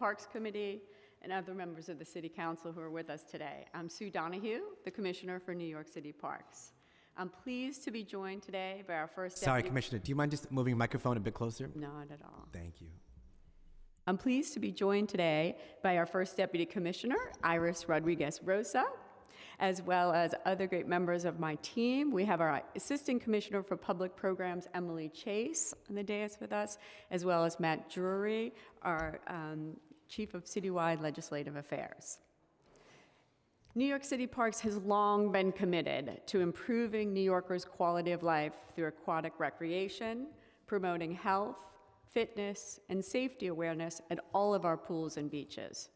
Parks Committee, and other members of the City Council who are with us today. I'm Sue Donahue, the Commissioner for New York City Parks. I'm pleased to be joined today by our first Sorry, Deputy... Commissioner, do you mind just moving your microphone a bit closer? Not at all. Thank you. I'm pleased to be joined today by our first Deputy Commissioner, Iris Rodriguez-Rosa, as well as other great members of my team. We have our Assistant Commissioner for Public Programs, Emily Chase, on the dais with us, as well as Matt Drury, our Chief of Citywide Legislative Affairs. New York City Parks has long been committed to improving New Yorkers' quality of life through aquatic recreation, promoting health, fitness, and safety awareness at all of our pools and beaches.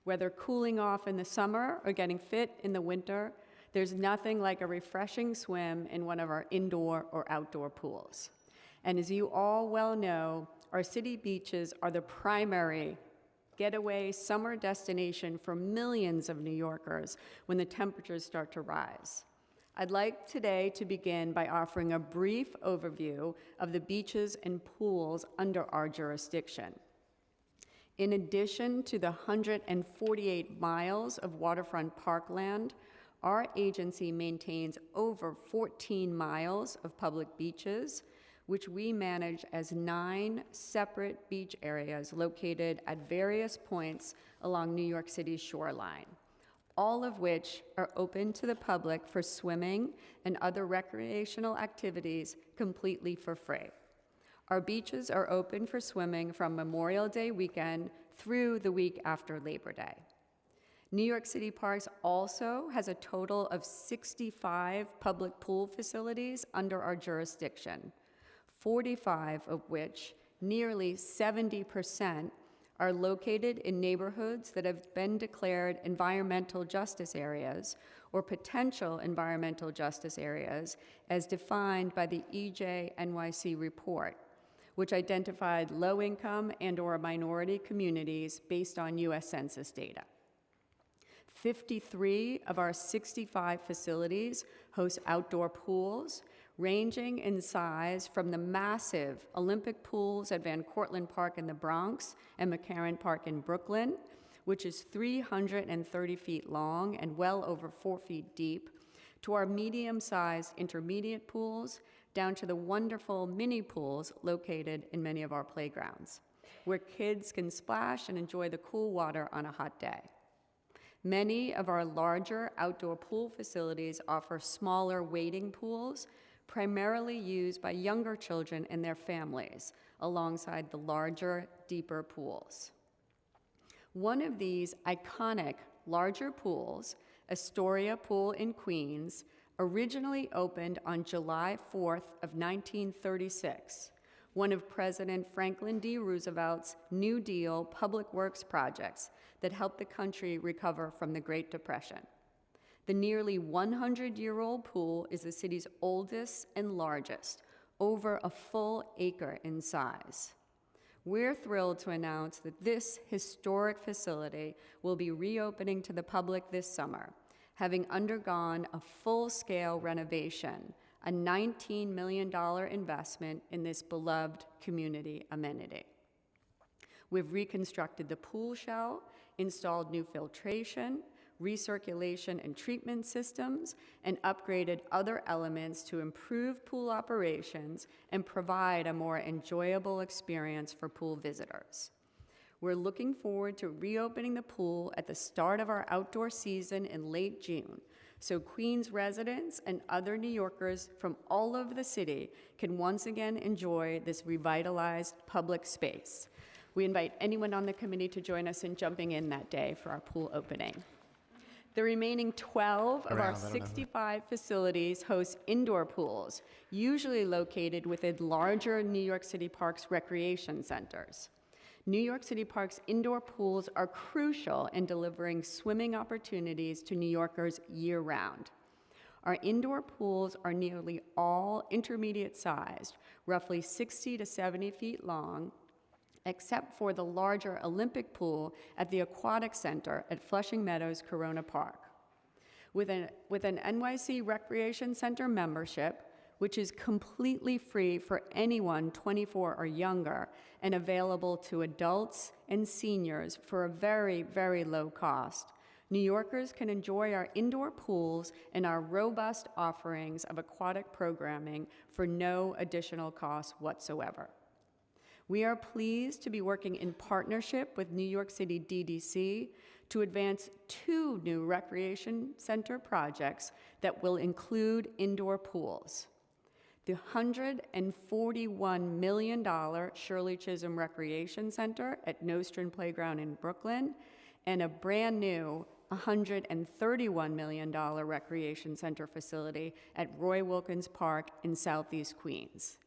Whether cooling off in the summer or getting fit in the winter, there's nothing like a refreshing swim in one of our indoor or outdoor pools. And as you all well know, our city beaches are the primary getaway summer destination for millions of New Yorkers when the temperatures start to rise. I'd like today to begin by offering a brief overview of the beaches and pools under our jurisdiction. In addition to the 148 miles of waterfront parkland, our agency maintains over 14 miles of public beaches, which we manage as 9 separate beach areas located at various points along New York City's shoreline, all of which are open to the public for swimming and other recreational activities completely for free. Our beaches are open for swimming from Memorial Day weekend through the week after Labor Day. New York City Parks also has a total of 65 public pool facilities under our jurisdiction, 45 of which, nearly 70%, are located in neighborhoods that have been declared environmental justice areas or potential environmental justice areas as defined by the EJ NYC report, which identified low-income and/or minority communities based on U.S. Census data. 53 of our 65 facilities host outdoor pools, ranging in size from the massive Olympic pools at Van Cortlandt Park in the Bronx and McCarran Park in Brooklyn, which is 330 feet long and well over 4 feet deep, to our medium-sized intermediate pools, down to the wonderful mini pools located in many of our playgrounds, where kids can splash and enjoy the cool water on a hot day. Many of our larger outdoor pool facilities offer smaller wading pools, primarily used by younger children and their families, alongside the larger, deeper pools. One of these iconic larger pools, Astoria Pool in Queens, originally opened on July 4th of 1936, one of President Franklin D. Roosevelt's New Deal public works projects that helped the country recover from the Great Depression. The nearly 100-year-old pool is the city's oldest and largest, over a full acre in size. We're thrilled to announce that this historic facility will be reopening to the public this summer, having undergone a full-scale renovation, a $19 million investment in this beloved community amenity. We've reconstructed the pool shell, installed new filtration, recirculation and treatment systems, and upgraded other elements to improve pool operations and provide a more enjoyable experience for pool visitors. We're looking forward to reopening the pool at the start of our outdoor season in late June, so Queens residents and other New Yorkers from all over the city can once again enjoy this revitalized public space. We invite anyone on the committee to join us in jumping in that day for our pool opening. The remaining 12 of our 65 facilities host indoor pools, usually located within larger New York City Parks recreation centers. New York City Parks indoor pools are crucial in delivering swimming opportunities to New Yorkers year-round. Our indoor pools are nearly all intermediate-sized, roughly 60 to 70 feet long, except for the larger Olympic pool at the Aquatic Center at Flushing Meadows Corona Park. With an NYC Recreation Center membership, which is completely free for anyone 24 or younger and available to adults and seniors for a very, very low cost. New Yorkers can enjoy our indoor pools and our robust offerings of aquatic programming for no additional cost whatsoever. We are pleased to be working in partnership with New York City DDC to advance 2 new recreation center projects that will include indoor pools. The $141 million Shirley Chisholm Recreation Center at Nostrand Playground in Brooklyn, and a brand new $131 million recreation center facility at Roy Wilkins Park in Southeast Queens.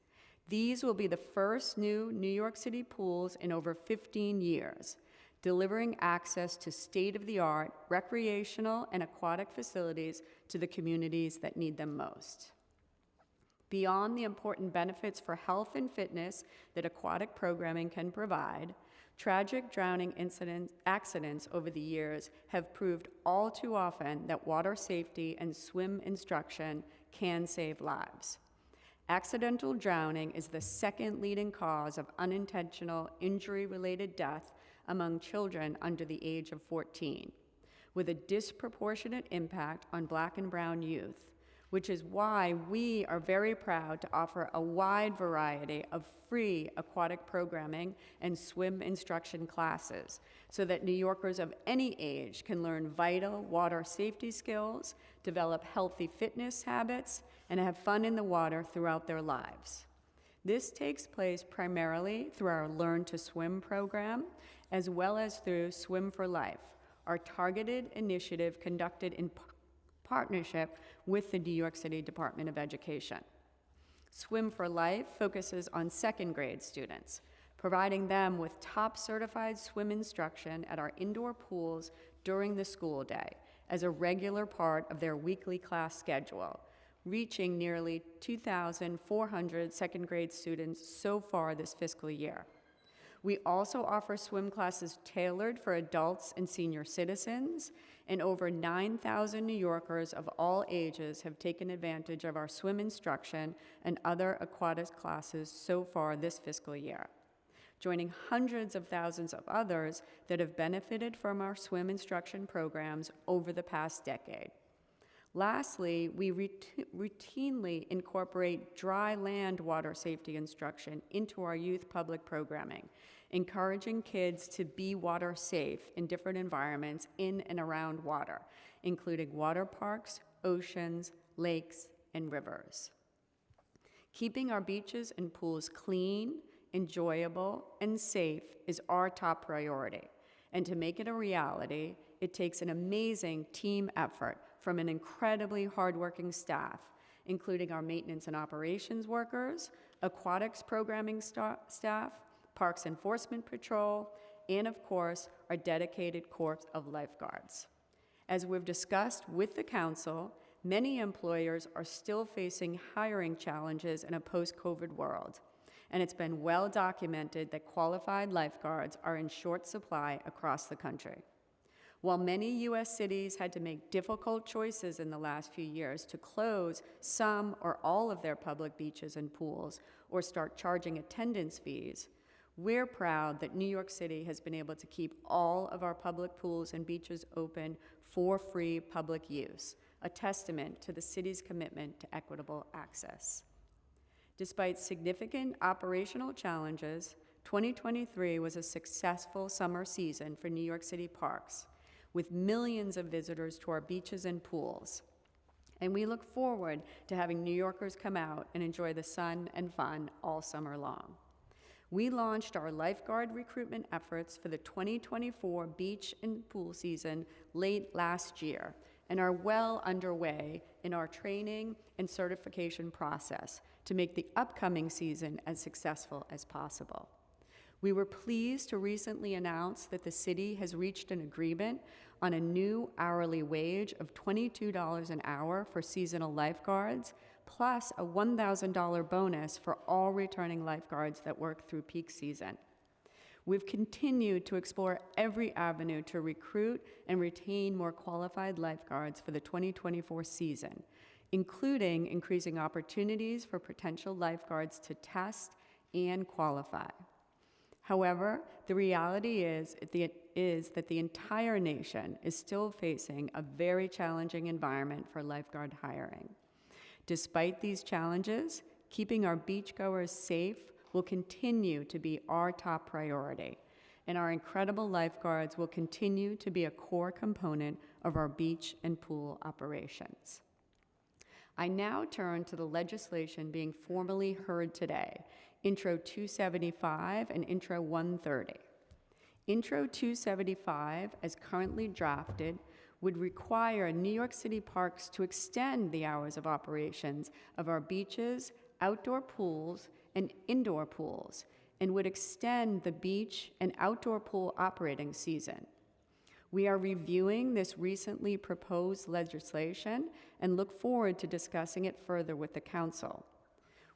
These will be the first new New York City pools in over 15 years, delivering access to state-of-the-art recreational and aquatic facilities to the communities that need them most. Beyond the important benefits for health and fitness that aquatic programming can provide, tragic drowning accidents over the years have proved all too often that water safety and swim instruction can save lives. Accidental drowning is the second leading cause of unintentional injury-related death among children under the age of 14, with a disproportionate impact on Black and brown youth, which is why we are very proud to offer a wide variety of free aquatic programming and swim instruction classes so that New Yorkers of any age can learn vital water safety skills, develop healthy fitness habits, and have fun in the water throughout their lives. This takes place primarily through our Learn to Swim program, as well as through Swim for Life, our targeted initiative conducted in partnership with the New York City Department of Education. Swim for Life focuses on second grade students, providing them with top certified swim instruction at our indoor pools during the school day as a regular part of their weekly class schedule, reaching nearly 2,400 second grade students so far this fiscal year. We also offer swim classes tailored for adults and senior citizens, and over 9,000 New Yorkers of all ages have taken advantage of our swim instruction and other aquatic classes so far this fiscal year, joining hundreds of thousands of others that have benefited from our swim instruction programs over the past decade. Lastly, we routinely incorporate dry land water safety instruction into our youth public programming, encouraging kids to be water safe in different environments in and around water, including water parks, oceans, lakes, and rivers. Keeping our beaches and pools clean, enjoyable, and safe is our top priority. And to make it a reality, it takes an amazing team effort from an incredibly hardworking staff, including our maintenance and operations workers, aquatics programming staff, Parks Enforcement Patrol, and of course, our dedicated corps of lifeguards. As we've discussed with the council, many employers are still facing hiring challenges in a post-COVID world, and it's been well documented that qualified lifeguards are in short supply across the country. While many U.S. cities had to make difficult choices in the last few years to close some or all of their public beaches and pools or start charging attendance fees, we're proud that New York City has been able to keep all of our public pools and beaches open for free public use, a testament to the city's commitment to equitable access. Despite significant operational challenges, 2023 was a successful summer season for New York City parks, with millions of visitors to our beaches and pools. And we look forward to having New Yorkers come out and enjoy the sun and fun all summer long. We launched our lifeguard recruitment efforts for the 2024 beach and pool season late last year and are well underway in our training and certification process to make the upcoming season as successful as possible. We were pleased to recently announce that the city has reached an agreement on a new hourly wage of $22 an hour for seasonal lifeguards, plus a $1,000 bonus for all returning lifeguards that work through peak season. We've continued to explore every avenue to recruit and retain more qualified lifeguards for the 2024 season, including increasing opportunities for potential lifeguards to test and qualify. However, the reality is that the entire nation is still facing a very challenging environment for lifeguard hiring. Despite these challenges, keeping our beachgoers safe will continue to be our top priority, and our incredible lifeguards will continue to be a core component of our beach and pool operations. I now turn to the legislation being formally heard today, Intro 275 and Intro 130. Intro 275, as currently drafted, would require New York City Parks to extend the hours of operations of our beaches, outdoor pools, and indoor pools, and would extend the beach and outdoor pool operating season. We are reviewing this recently proposed legislation and look forward to discussing it further with the Council.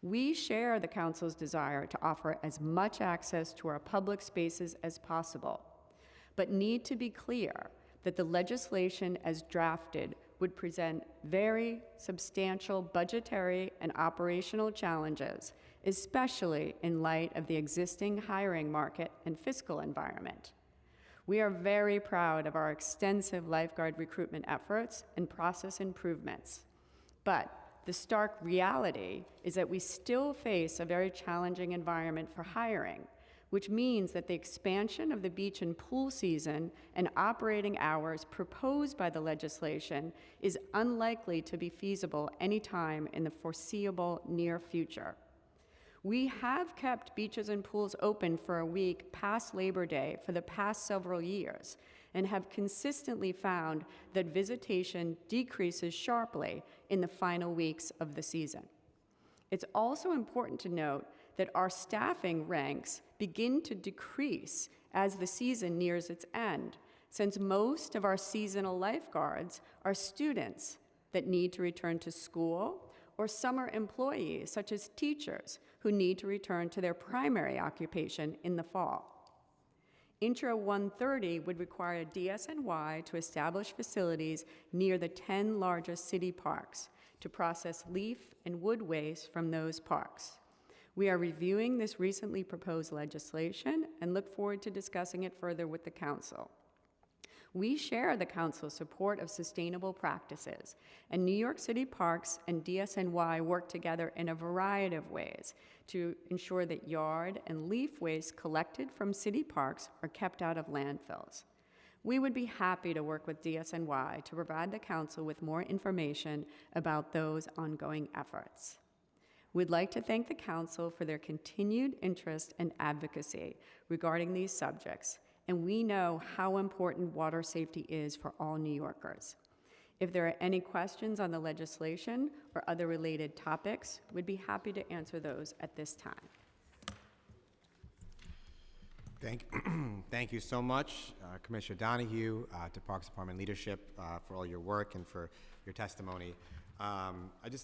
We share the Council's desire to offer as much access to our public spaces as possible, but need to be clear that the legislation as drafted would present very substantial budgetary and operational challenges, especially in light of the existing hiring market and fiscal environment. We are very proud of our extensive lifeguard recruitment efforts and process improvements, but the stark reality is that we still face a very challenging environment for hiring, which means that the expansion of the beach and pool season and operating hours proposed by the legislation is unlikely to be feasible anytime in the foreseeable near future. We have kept beaches and pools open for a week past Labor Day for the past several years and have consistently found that visitation decreases sharply in the final weeks of the season. It's also important to note that our staffing ranks begin to decrease as the season nears its end, since most of our seasonal lifeguards are students that need to return to school or summer employees, such as teachers, who need to return to their primary occupation in the fall. Intro 130 would require DSNY to establish facilities near the 10 largest city parks to process leaf and wood waste from those parks. We are reviewing this recently proposed legislation and look forward to discussing it further with the Council. We share the Council's support of sustainable practices, and New York City Parks and DSNY work together in a variety of ways to ensure that yard and leaf waste collected from city parks are kept out of landfills. We would be happy to work with DSNY to provide the Council with more information about those ongoing efforts. We'd like to thank the Council for their continued interest and advocacy regarding these subjects, and we know how important water safety is for all New Yorkers. If there are any questions on the legislation or other related topics, we'd be happy to answer those at this time. Thank you so much, Commissioner Donahue, to Parks Department leadership for all your work and for your testimony.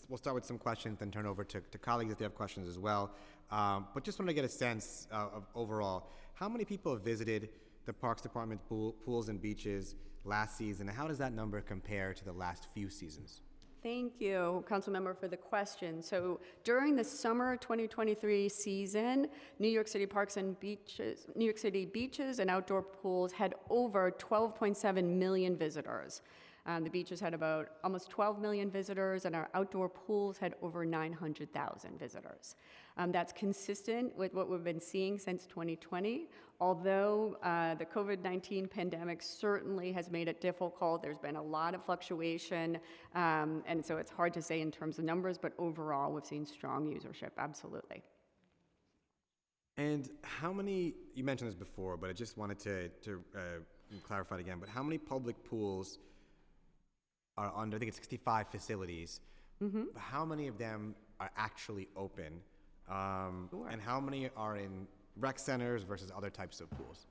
We'll start with some questions, then turn over to colleagues if they have questions as well. But just want to get a sense of overall, how many people have visited the Parks Department pools and beaches last season, and how does that number compare to the last few seasons? Thank you, Councilmember, for the question. So during the summer 2023 season, New York City Parks and Beaches, New York City beaches and outdoor pools had over 12.7 million visitors. The beaches had about almost 12 million visitors, and our outdoor pools had over 900,000 visitors. That's consistent with what we've been seeing since 2020, although the COVID-19 pandemic certainly has made it difficult. There's been a lot of fluctuation, and so it's hard to say in terms of numbers, but overall we've seen strong usership, absolutely. And how many, you mentioned this before, but I just wanted to clarify it again, but how many public pools are under, I think it's 65 facilities, but how many of them are actually open? Sure. And how many are in rec centers versus other types of pools?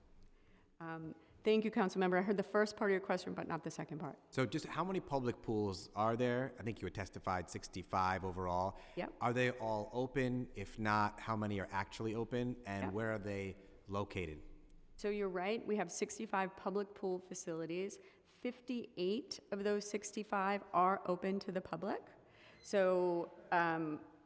Thank you, Councilmember. I heard the first part of your question, but not the second part. So just how many public pools are there? I think you had testified 65 overall. Yep. Are they all open? If not, how many are actually open? And where are they located? So you're right, we have 65 public pool facilities. 58 of those 65 are open to the public. So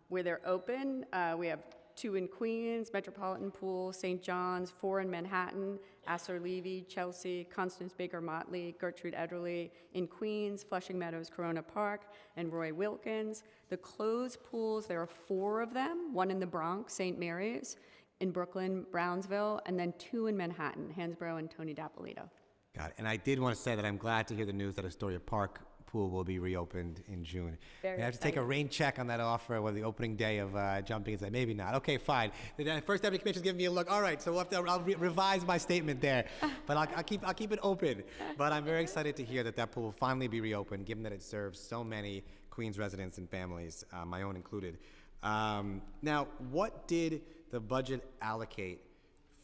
where they're open, we have 2 in Queens, Metropolitan Pool, St. John's, 4 in Manhattan, Astor Levy, Chelsea, Constance Baker Motley, Gertrude Ederle in Queens, Flushing Meadows, Corona Park, and Roy Wilkins. The closed pools, there are 4 of them, 1 in the Bronx, St. Mary's, in Brooklyn, Brownsville, and then 2 in Manhattan, Hansborough and Tony D'Appolito. Got it. And I did want to say that I'm glad to hear the news that Astoria Park pool will be reopened in June. Very I have to take a exciting. rain check on that offer with the opening day of jumping and say, maybe not. Okay, fine. The first deputy commissioner's giving me a look. All right, so I'll revise my statement there. But I'll keep it open. But I'm very excited to hear that pool will finally be reopened, given that it serves so many Queens residents and families, my own included. Now, what did the budget allocate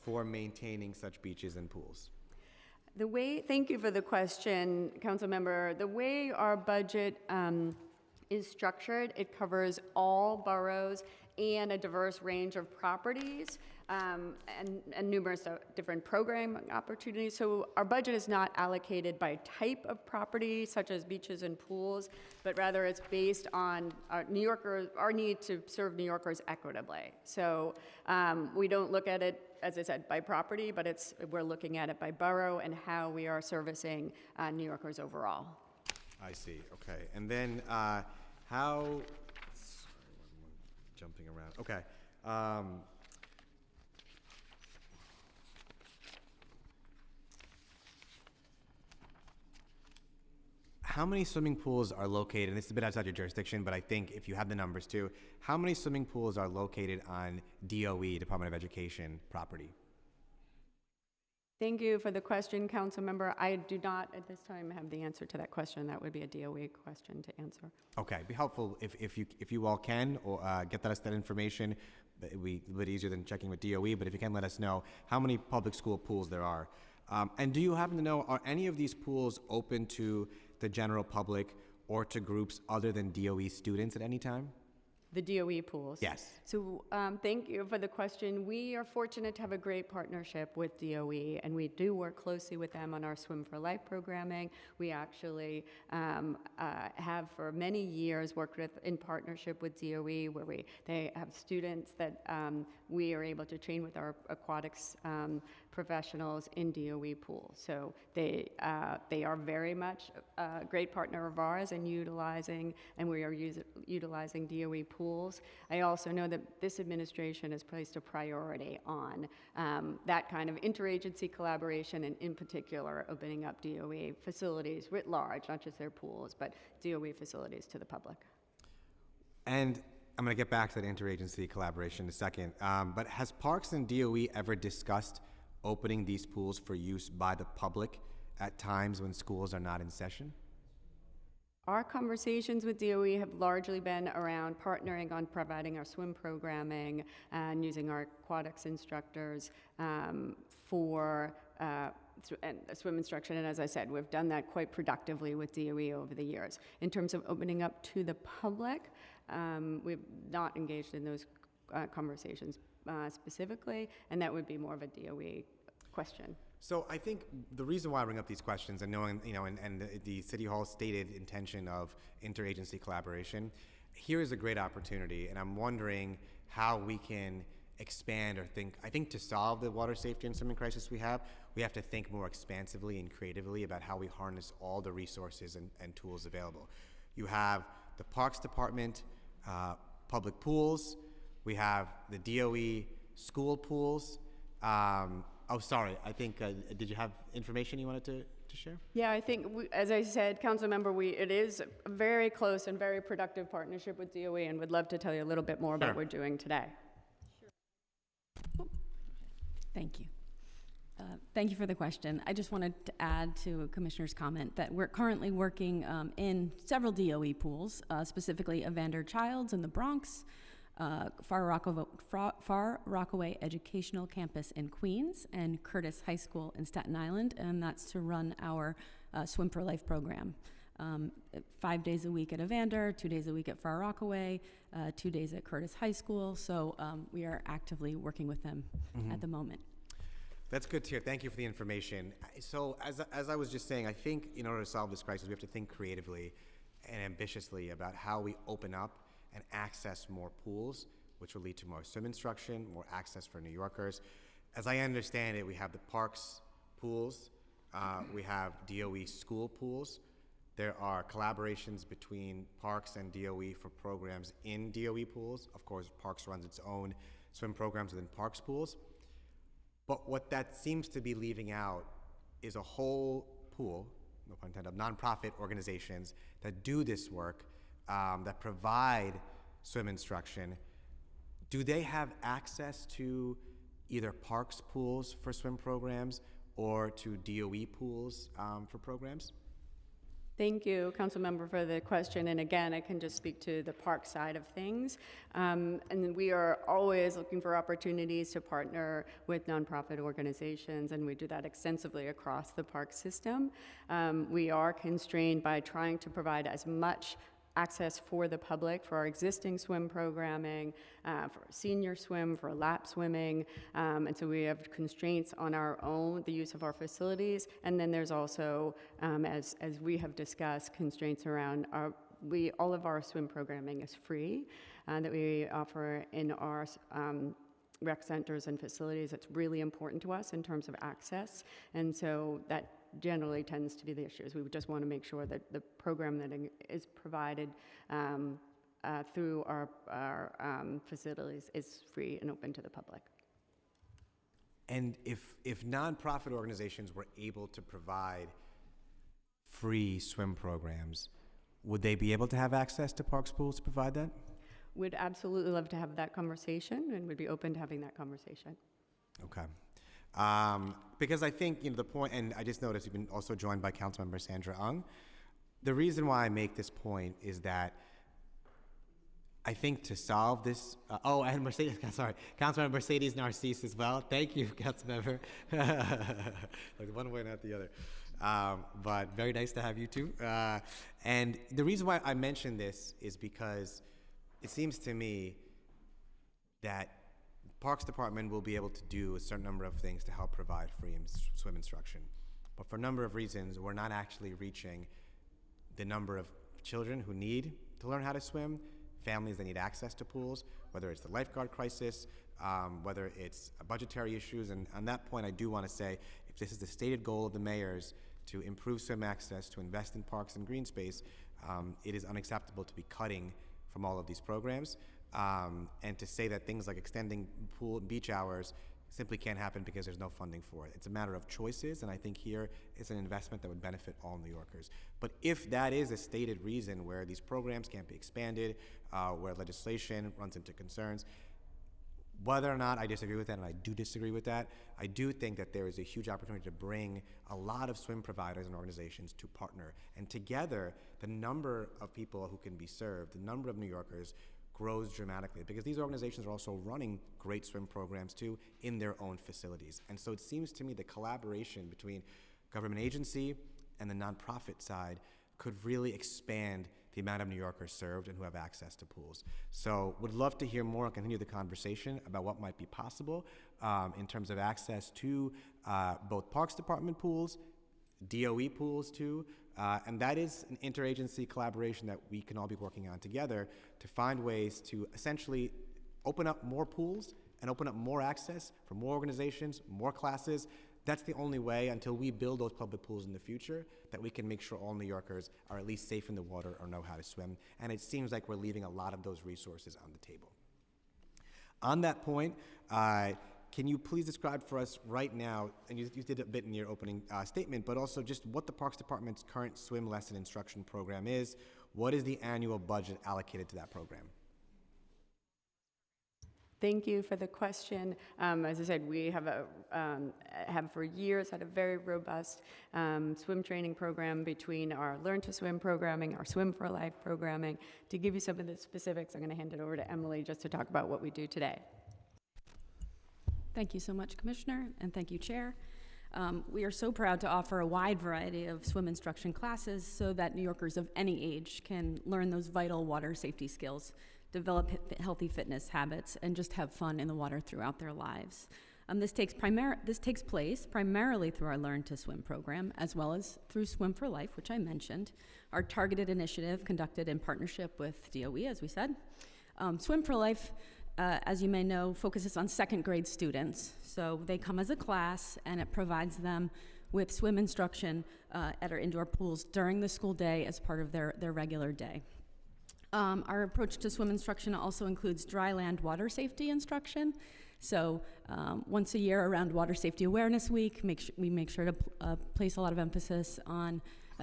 for maintaining such beaches and pools? Thank you for the question, Council Member. The way our budget is structured, it covers all boroughs and a diverse range of properties and numerous different program opportunities. So our budget is not allocated by type of property, such as beaches and pools, but rather it's based on our need to serve New Yorkers equitably. So we don't look at it, as I said, by property, but we're looking at it by borough and how we are servicing New Yorkers overall. I see. Okay. And then jumping around. Okay. How many swimming pools are located, and this is a bit outside your jurisdiction, but I think if you have the numbers too, how many swimming pools are located on DOE, Department of Education, property? Thank you for the question, Council Member. I do not at this time have the answer to that question. That would be a DOE question to answer. Okay, it'd be helpful if you all can or get us that information. It would be a bit easier than checking with DOE, but if you can let us know how many public school pools there are. And do you happen to know, are any of these pools open to the general public or to groups other than DOE students at any time? The DOE pools? Yes. So thank you for the question. We are fortunate to have a great partnership with DOE, and we do work closely with them on our Swim for Life programming. We actually have for many years worked in partnership with DOE, where they have students that we are able to train with our aquatics professionals in DOE pools. So they are very much a great partner of ours in utilizing, and we are utilizing DOE pools. I also know that this administration has placed a priority on that kind of interagency collaboration, and in particular opening up DOE facilities writ large, not just their pools, but DOE facilities to the public. And I'm going to get back to that interagency collaboration in a second, but has Parks and DOE ever discussed opening these pools for use by the public at times when schools are not in session? Our conversations with DOE have largely been around partnering on providing our swim programming and using our aquatics instructors for swim instruction. And as I said, we've done that quite productively with DOE over the years. In terms of opening up to the public, we've not engaged in those conversations specifically, and that would be more of a DOE question. So I think the reason why I bring up these questions, and knowing, and the City Hall's stated intention of interagency collaboration, here is a great opportunity, and I'm wondering how we can expand or think. I think to solve the water safety and swimming crisis we have to think more expansively and creatively about how we harness all the resources and tools available. You have the Parks Department, public pools. We have the DOE school pools. Oh, sorry. I think, did you have information you wanted to share? Yeah, I think, as I said, Council Member, it is a very close and very productive partnership with DOE, and would love to tell you a little bit more about what we're doing today. Thank you. Thank you for the question. I just wanted to add to Commissioner's comment that we're currently working in several DOE pools, specifically Evander Childs in the Bronx, Far Rockaway Educational Campus in Queens, and Curtis High School in Staten Island, and that's to run our Swim for Life program. 5 days a week at Evander, 2 days a week at Far Rockaway, 2 days at Curtis High School, so we are actively working with them at the moment. That's good to hear. Thank you for the information. So as I was just saying, I think in order to solve this crisis, we have to think creatively. and ambitiously about how we open up and access more pools, which will lead to more swim instruction, more access for New Yorkers. As I understand it, we have the parks pools, we have DOE school pools. There are collaborations between parks and DOE for programs in DOE pools. Of course, Parks runs its own swim programs within parks pools. But what that seems to be leaving out is a whole pool, no pun intended, of nonprofit organizations that do this work, that provide swim instruction. Do they have access to either parks pools for swim programs or to DOE pools for programs? Thank you, Councilmember, for the question. And again, I can just speak to the park side of things. And we are always looking for opportunities to partner with nonprofit organizations, and we do that extensively across the park system. We are constrained by trying to provide as much access for the public for our existing swim programming, for senior swim, for lap swimming, and so we have constraints on our own, the use of our facilities, and then there's also, as we have discussed, constraints around all of our swim programming is free, that we offer in our rec centers and facilities. It's really important to us in terms of access, and so that generally tends to be the issues. We just want to make sure that the program that is provided through our facilities is free and open to the public. And if nonprofit organizations were able to provide free swim programs, would they be able to have access to parks pools to provide that? Would absolutely love to have that conversation and would be open to having that conversation. Okay. Because I think, the point, and I just noticed you've been also joined by Councilmember Sandra Ung. The reason why I make this point is that I think to solve this, and Mercedes, sorry, Councilmember Mercedes Narcisse as well. Thank you, Councilmember. Like one way, not the other. But very nice to have you too. And the reason why I mention this is because it seems to me that Parks Department will be able to do a certain number of things to help provide free swim instruction. But for a number of reasons, we're not actually reaching the number of children who need to learn how to swim, families that need access to pools, whether it's the lifeguard crisis, whether it's budgetary issues. And on that point, I do want to say, if this is the stated goal of the mayors to improve swim access, to invest in parks and green space, it is unacceptable to be cutting from all of these programs. And to say that things like extending pool and beach hours simply can't happen because there's no funding for it. It's a matter of choices, and I think here is an investment that would benefit all New Yorkers. But if that is a stated reason where these programs can't be expanded, where legislation runs into concerns, whether or not I disagree with that, and I do disagree with that, I do think that there is a huge opportunity to bring a lot of swim providers and organizations to partner. And together, the number of people who can be served, the number of New Yorkers, grows dramatically, because these organizations are also running great swim programs too in their own facilities. And so it seems to me the collaboration between government agency and the nonprofit side could really expand the amount of New Yorkers served and who have access to pools. So would love to hear more and continue the conversation about what might be possible in terms of access to both Parks Department pools, DOE pools too, and that is an interagency collaboration that we can all be working on together to find ways to essentially open up more pools and open up more access for more organizations, more classes. That's the only way, until we build those public pools in the future, that we can make sure all New Yorkers are at least safe in the water or know how to swim. And it seems like we're leaving a lot of those resources on the table. On that point, can you please describe for us right now, and you did a bit in your opening statement, but also just what the Parks Department's current swim lesson instruction program is? What is the annual budget allocated to that program? Thank you for the question. As I said, we have for years had a very robust swim training program between our Learn to Swim programming, our Swim for Life programming. To give you some of the specifics, I'm going to hand it over to Emily just to talk about what we do today. Thank you so much, Commissioner, and thank you, Chair. We are so proud to offer a wide variety of swim instruction classes so that New Yorkers of any age can learn those vital water safety skills, develop healthy fitness habits, and just have fun in the water throughout their lives. This takes place primarily through our Learn to Swim program, as well as through Swim for Life, which I mentioned, our targeted initiative conducted in partnership with DOE, as we said. Swim for Life, as you may know, focuses on second grade students. So they come as a class, and it provides them with swim instruction at our indoor pools during the school day as part of their regular day. Our approach to swim instruction also includes dry land water safety instruction. So once a year around Water Safety Awareness Week, we make sure to place a lot of emphasis on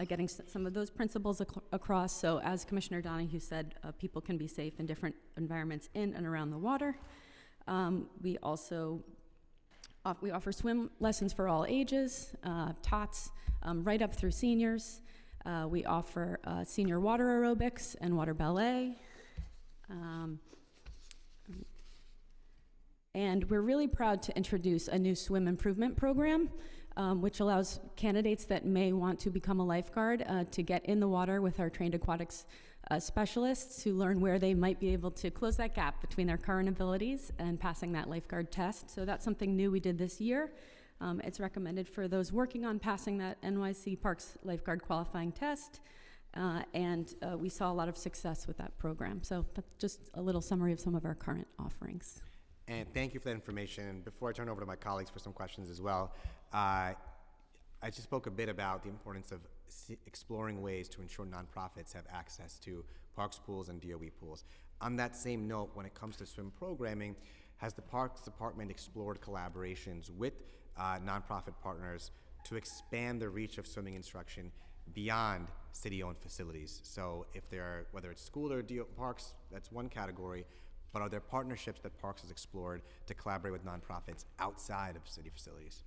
getting some of those principles across. So as Commissioner Donahue said, people can be safe in different environments in and around the water. We also we offer swim lessons for all ages, tots, right up through seniors. We offer senior water aerobics and water ballet. And we're really proud to introduce a new swim improvement program, which allows candidates that may want to become a lifeguard to get in the water with our trained aquatics specialists to learn where they might be able to close that gap between their current abilities and passing that lifeguard test. So that's something new we did this year. It's recommended for those working on passing that NYC Parks lifeguard qualifying test, and we saw a lot of success with that program. So that's just a little summary of some of our current offerings. And thank you for that information. Before I turn over to my colleagues for some questions as well, I just spoke a bit about the importance of exploring ways to ensure nonprofits have access to parks pools and DOE pools. On that same note, when it comes to swim programming, has the Parks Department explored collaborations with nonprofit partners to expand the reach of swimming instruction beyond city-owned facilities? So if there are, whether it's school or parks, that's one category, but are there partnerships that Parks has explored to collaborate with nonprofits outside of city facilities?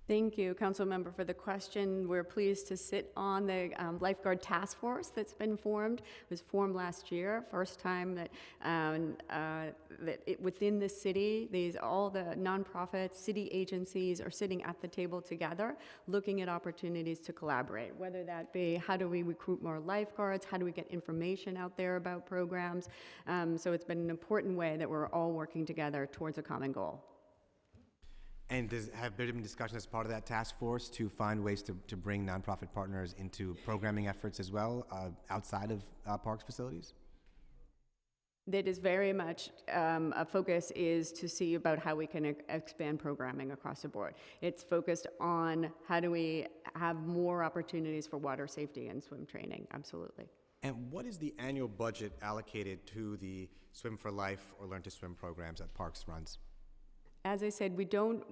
Thank you, Council Member, for the question. We're pleased to sit on the lifeguard task force that's been formed. It was formed last year, first time that within the city, all the nonprofits, city agencies are sitting at the table together, looking at opportunities to collaborate, whether that be how do we recruit more lifeguards, how do we get information out there about programs. So it's been an important way that we're all working together towards a common goal. And have there been discussions as part of that task force to find ways to bring nonprofit partners into programming efforts as well outside of parks facilities? That is very much a focus is to see about how we can expand programming across the board. It's focused on how do we have more opportunities for water safety and swim training, absolutely. And what is the annual budget allocated to the Swim for Life or Learn to Swim programs that Parks runs? As I said, we don't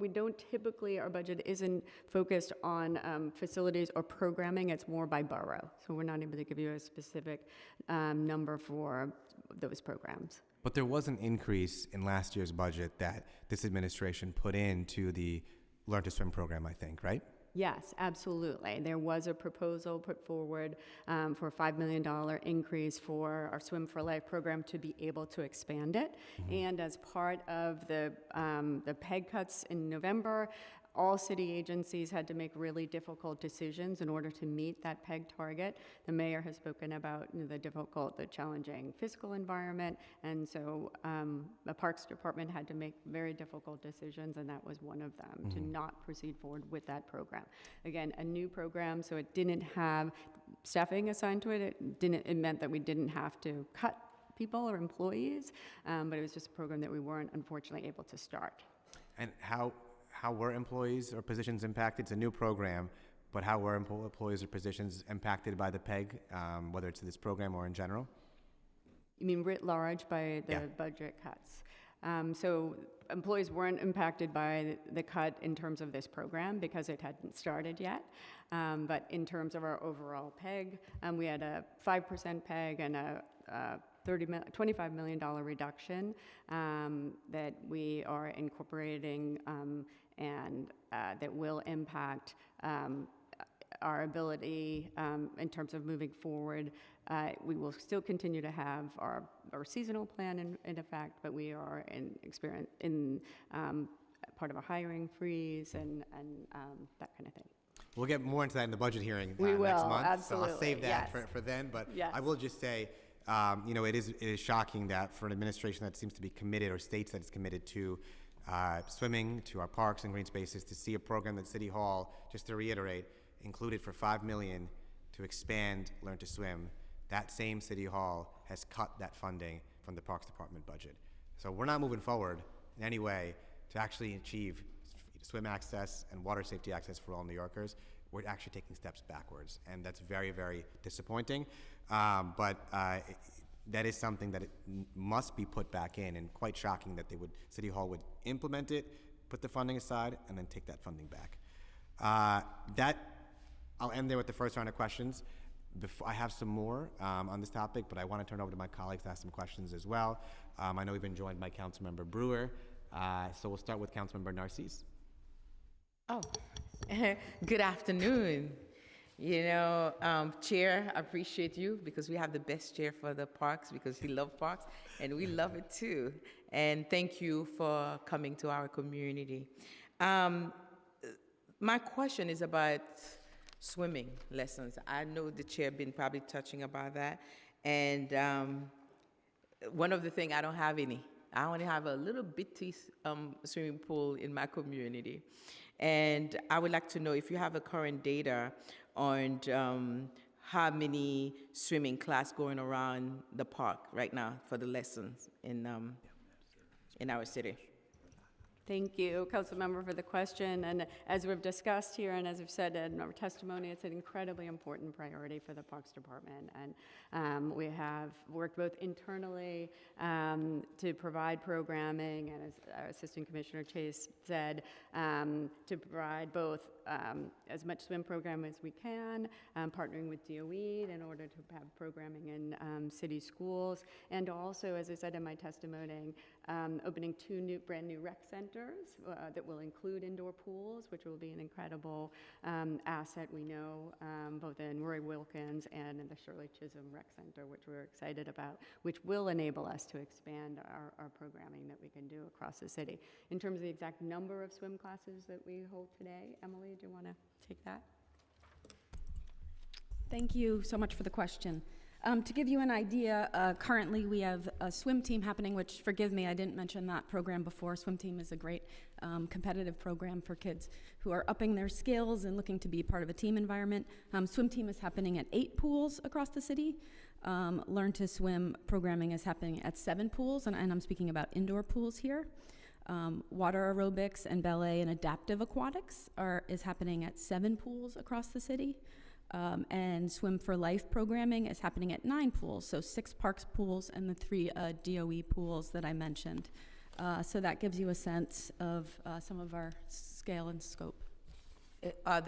typically, our budget isn't focused on facilities or programming, it's more by borough. So we're not able to give you a specific number for those programs. But there was an increase in last year's budget that this administration put into the Learn to Swim program, I think, right? Yes, absolutely. There was a proposal put forward for a $5 million increase for our Swim for Life program to be able to expand it. Mm-hmm. And as part of the PEG cuts in November, all city agencies had to make really difficult decisions in order to meet that PEG target. The mayor has spoken about the challenging fiscal environment, and so the Parks Department had to make very difficult decisions, and that was one of them, mm-hmm. to not proceed forward with that program. Again, a new program, so it didn't have staffing assigned to it. It meant that we didn't have to cut people or employees, but it was just a program that we weren't unfortunately able to start. And how were employees or positions impacted? It's a new program, but how were employees or positions impacted by the PEG, whether it's this program or in general? You mean writ large by the budget cuts? So employees weren't impacted by the cut in terms of this program because it hadn't started yet. But in terms of our overall PEG, we had a 5% PEG and a $25 million reduction that we are incorporating and that will impact our ability in terms of moving forward. We will still continue to have our seasonal plan in effect, but we are in part of a hiring freeze and that kind of thing. We'll get more into that in the budget hearing we will, next month. Absolutely. So I'll save that yes. for then. But yes. I will just say, it is shocking that for an administration that seems to be committed or states that it's committed to swimming, to our parks and green spaces, to see a program that City Hall, just to reiterate, included for $5 million to expand Learn to Swim. That same City Hall has cut that funding from the Parks Department budget. So we're not moving forward in any way to actually achieve swim access and water safety access for all New Yorkers. We're actually taking steps backwards, and that's very, very disappointing. But that is something that must be put back in, and quite shocking that City Hall would implement it, put the funding aside, and then take that funding back. I'll end there with the first round of questions. I have some more on this topic, but I want to turn over to my colleagues to ask some questions as well. I know we've been joined by Councilmember Brewer, so we'll start with Councilmember Narcisse. Oh, good afternoon. You know, Chair, I appreciate you because we have the best chair for the parks because he loves parks and we love it too. And thank you for coming to our community. My question is about swimming lessons. I know the chair been probably touching about that. And one of the things, I don't have any. I only have a little bitty swimming pool in my community. And I would like to know if you have a current data on how many swimming class going around the park right now for the lessons in our city. Thank you, Councilmember, for the question. And as we've discussed here, and as we've said in our testimony, it's an incredibly important priority for the Parks Department. And we have worked both internally to provide programming, and as our Assistant Commissioner Chase said, to provide both as much swim program as we can, partnering with DOE in order to have programming in city schools, and also, as I said in my testimony, opening two brand new rec centers that will include indoor pools, which will be an incredible asset, we know, both in Roy Wilkins and in the Shirley Chisholm Rec Center, which we're excited about, which will enable us to expand our programming that we can do across the city. In terms of the exact number of swim classes that we hold today, Emily, do you want to take that? Thank you so much for the question. To give you an idea, currently we have a swim team happening, which, forgive me, I didn't mention that program before. Swim team is a great competitive program for kids who are upping their skills and looking to be part of a team environment. Swim team is happening at 8 pools across the city. Learn to Swim programming is happening at 7 pools, and I'm speaking about indoor pools here. Water aerobics and ballet and adaptive aquatics is happening at 7 pools across the city. And Swim for Life programming is happening at 9 pools, so 6 parks pools and the 3 DOE pools that I mentioned. So that gives you a sense of some of our scale and scope. Where are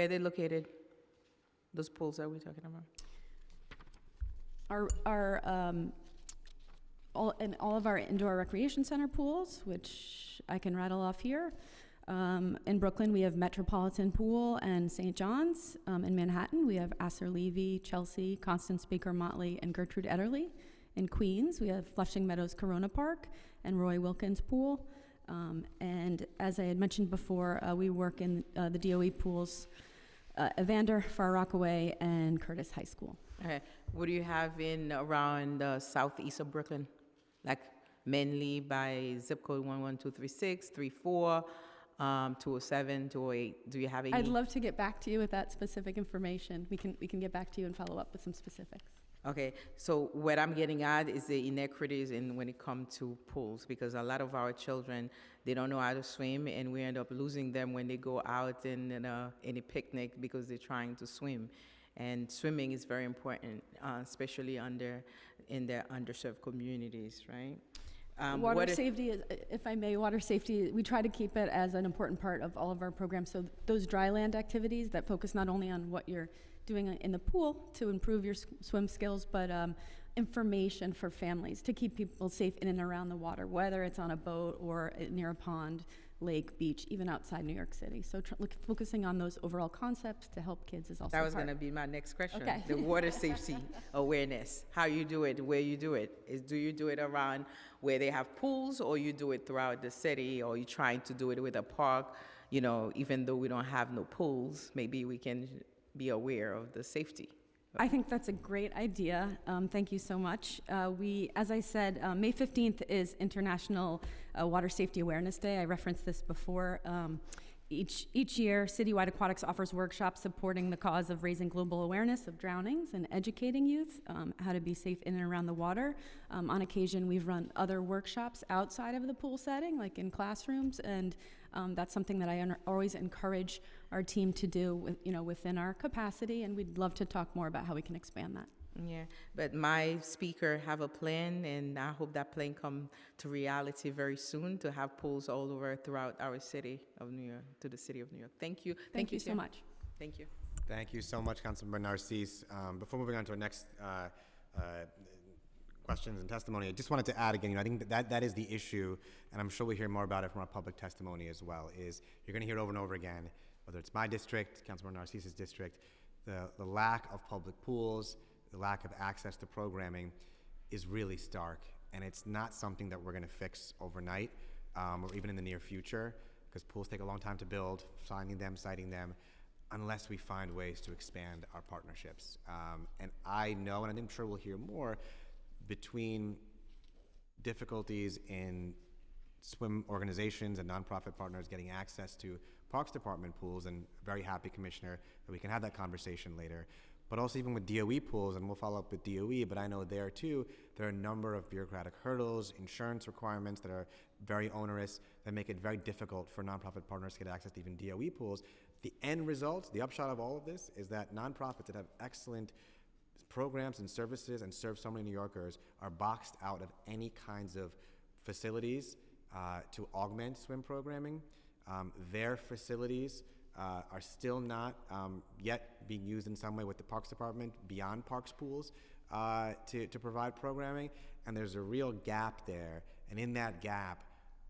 they located? Those pools that we're talking about? All of our indoor recreation center pools, which I can rattle off here. In Brooklyn, we have Metropolitan Pool and St. John's. In Manhattan, we have Asser Levy, Chelsea, Constance Baker Motley, and Gertrude Ederle. In Queens, we have Flushing Meadows Corona Park and Roy Wilkins Pool. And as I had mentioned before, we work in the DOE pools, Evander, Far Rockaway, and Curtis High School. Okay. What do you have in around southeast of Brooklyn? Like mainly by zip code 11236, 34, 207, 208. Do you have any? I'd love to get back to you with that specific information. We can get back to you and follow up with some specifics. Okay, so what I'm getting at is the inequities when it comes to pools, because a lot of our children, they don't know how to swim, and we end up losing them when they go out in a picnic because they're trying to swim. And swimming is very important, especially in the underserved communities, right? Water safety, if I may, water safety, we try to keep it as an important part of all of our programs. So those dry land activities that focus not only on what you're doing in the pool to improve your swim skills, but information for families to keep people safe in and around the water, whether it's on a boat or near a pond, lake, beach, even outside New York City. So focusing on those overall concepts to help kids is also That was going to be my next question. Okay. The water safety awareness, how you do it, where you do it. Do you do it around where they have pools, or you do it throughout the city, or you trying to do it with a park? You know, even though we don't have no pools, maybe we can be aware of the safety. I think that's a great idea. Thank you so much. As I said, May 15th is International Water Safety Awareness Day. I referenced this before. Each year, Citywide Aquatics offers workshops supporting the cause of raising global awareness of drownings and educating youth how to be safe in and around the water. On occasion, we've run other workshops outside of the pool setting, like in classrooms, and that's something that I always encourage our team to do within our capacity, and we'd love to talk more about how we can expand that. Yeah, but my speaker have a plan, and I hope that plan come to reality very soon to have pools all over throughout our city of New York, to the city of New York. Thank you. Thank you so Chair. much. Thank you. Thank you so much, Councilmember Narcisse. Before moving on to our next questions and testimony, I just wanted to add again, I think that is the issue, and I'm sure we'll hear more about it from our public testimony as well, is you're going to hear it over and over again, whether it's my district, Councilmember Narcisse's district, the lack of public pools, the lack of access to programming is really stark, and it's not something that we're going to fix overnight or even in the near future, because pools take a long time to build, signing them, siting them, unless we find ways to expand our partnerships. And I know, and I'm sure we'll hear more, between difficulties in swim organizations and nonprofit partners getting access to Parks Department pools, and very happy, Commissioner, that we can have that conversation later. But also even with DOE pools, and we'll follow up with DOE, but I know there too, there are a number of bureaucratic hurdles, insurance requirements that are very onerous, that make it very difficult for nonprofit partners to get access to even DOE pools. The end result, the upshot of all of this, is that nonprofits that have excellent programs and services and serve so many New Yorkers are boxed out of any kinds of facilities to augment swim programming. Their facilities are still not yet being used in some way with the Parks Department beyond Parks pools to provide programming, and there's a real gap there, and in that gap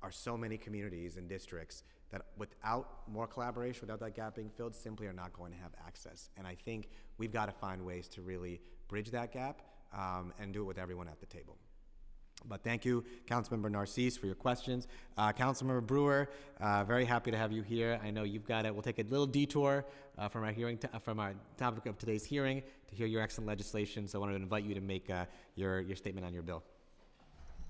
are so many communities and districts that without more collaboration, without that gap being filled, simply are not going to have access. And I think we've got to find ways to really bridge that gap and do it with everyone at the table. But thank you, Councilmember Narcisse, for your questions. Councilmember Brewer, very happy to have you here. I know you've got it. We'll take a little detour from our hearing, from our topic of today's hearing, to hear your excellent legislation. So I wanted to invite you to make your statement on your bill.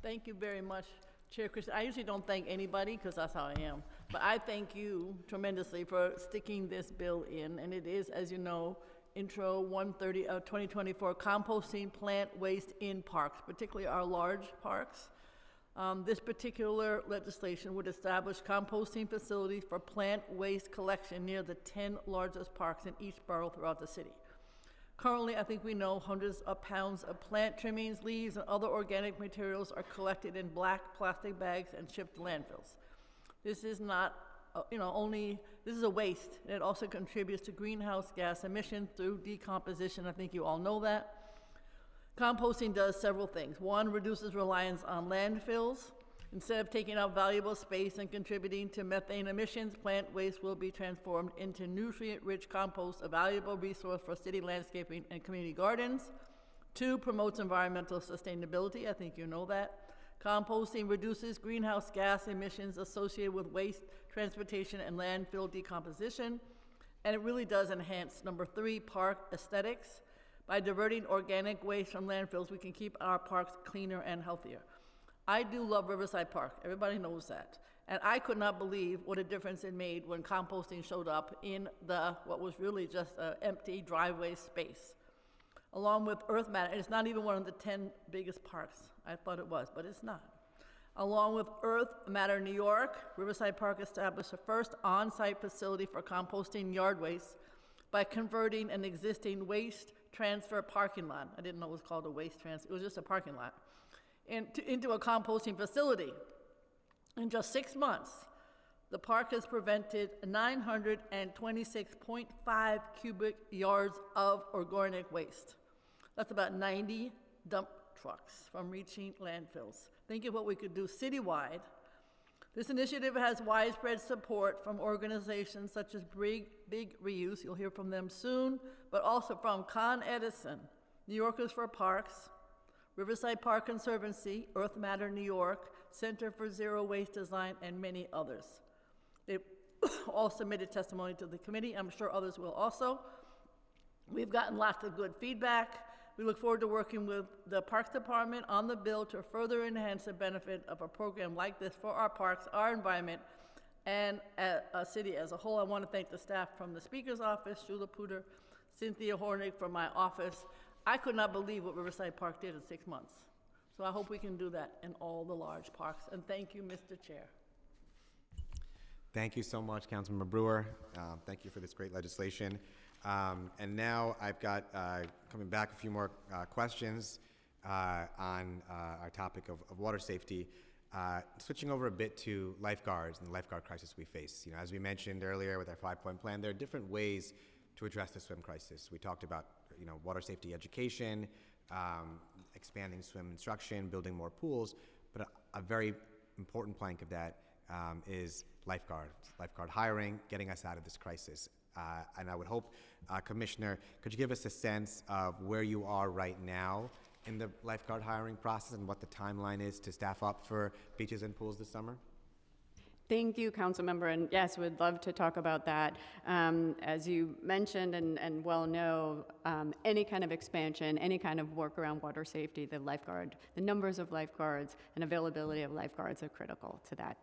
Thank you very much, Chair Chris. I usually don't thank anybody because that's how I am. But I thank you tremendously for sticking this bill in. And it is, as you know, Intro 130 of 2024, composting plant waste in parks, particularly our large parks. This particular legislation would establish composting facilities for plant waste collection near the 10 largest parks in each borough throughout the city. Currently, I think we know hundreds of pounds of plant trimmings, leaves, and other organic materials are collected in black plastic bags and shipped to landfills. This is not this is a waste, and it also contributes to greenhouse gas emission through decomposition. I think you all know that. Composting does several things. One, reduces reliance on landfills. Instead of taking up valuable space and contributing to methane emissions, plant waste will be transformed into nutrient-rich compost, a valuable resource for city landscaping and community gardens. Two, promotes environmental sustainability. I think you know that. Composting reduces greenhouse gas emissions associated with waste transportation and landfill decomposition, and it really does enhance, number three, park aesthetics. By diverting organic waste from landfills, we can keep our parks cleaner and healthier. I do love Riverside Park, everybody knows that, and I could not believe what a difference it made when composting showed up in what was really just an empty driveway space. Along with Earth Matter, and it's not even one of the 10 biggest parks. I thought it was, but it's not. Along with Earth Matter New York, Riverside Park established the first on-site facility for composting yard waste by converting an existing waste transfer parking lot. I didn't know it was called a waste transfer. It was just a parking lot. Into a composting facility. In just 6 months, the park has prevented 926.5 cubic yards of organic waste. That's about 90 dump trucks from reaching landfills. Think of what we could do citywide. This initiative has widespread support from organizations such as Big Reuse, you'll hear from them soon, but also from Con Edison, New Yorkers for Parks, Riverside Park Conservancy, Earth Matter New York, Center for Zero Waste Design, and many others. They all submitted testimony to the committee. I'm sure others will also. We've gotten lots of good feedback. We look forward to working with the Parks Department on the bill to further enhance the benefit of a program like this for our parks, our environment, and a city as a whole. I want to thank the staff from the Speaker's office, Shula Puder, Cynthia Hornick from my office. I could not believe what Riverside Park did in 6 months. So I hope we can do that in all the large parks. And thank you, Mr. Chair. Thank you so much, Councilmember Brewer. Thank you for this great legislation. And now I've got, coming back, a few more questions on our topic of water safety. Switching over a bit to lifeguards and the lifeguard crisis we face. You know, as we mentioned earlier with our 5-point plan, there are different ways to address the swim crisis. We talked about, you know, water safety education, expanding swim instruction, building more pools, but a very important plank of that is lifeguard hiring, getting us out of this crisis. And I would hope, Commissioner, could you give us a sense of where you are right now in the lifeguard hiring process and what the timeline is to staff up for beaches and pools this summer? Thank you, Councilmember, and yes, we'd love to talk about that. As you mentioned and well know, any kind of expansion, any kind of work around water safety, the numbers of lifeguards and availability of lifeguards are critical to that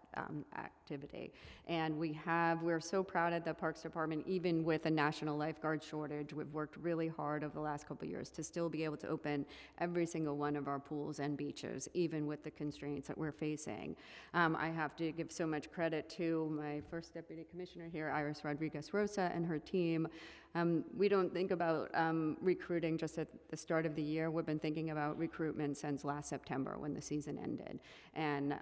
activity. And we're so proud at the Parks Department, even with a national lifeguard shortage, we've worked really hard over the last couple of years to still be able to open every single one of our pools and beaches, even with the constraints that we're facing. I have to give so much credit to my first deputy commissioner here, Iris Rodriguez-Rosa, and her team. We don't think about recruiting just at the start of the year. We've been thinking about recruitment since last September when the season ended. And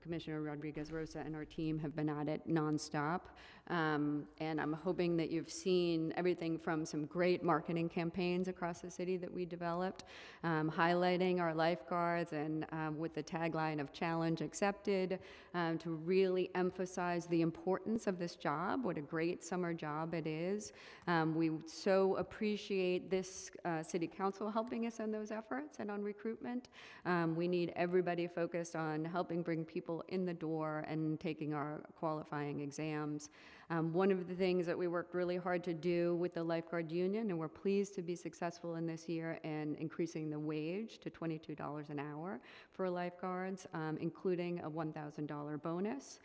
Commissioner Rodriguez-Rosa and her team have been at it nonstop. And I'm hoping that you've seen everything from some great marketing campaigns across the city that we developed, highlighting our lifeguards and with the tagline of Challenge Accepted, to really emphasize the importance of this job, what a great summer job it is. We so appreciate this city council helping us in those efforts and on recruitment. We need everybody focused on helping bring people in the door and taking our qualifying exams. One of the things that we worked really hard to do with the lifeguard union, and we're pleased to be successful in this year in increasing the wage to $22 an hour for lifeguards, including a $1,000 bonus.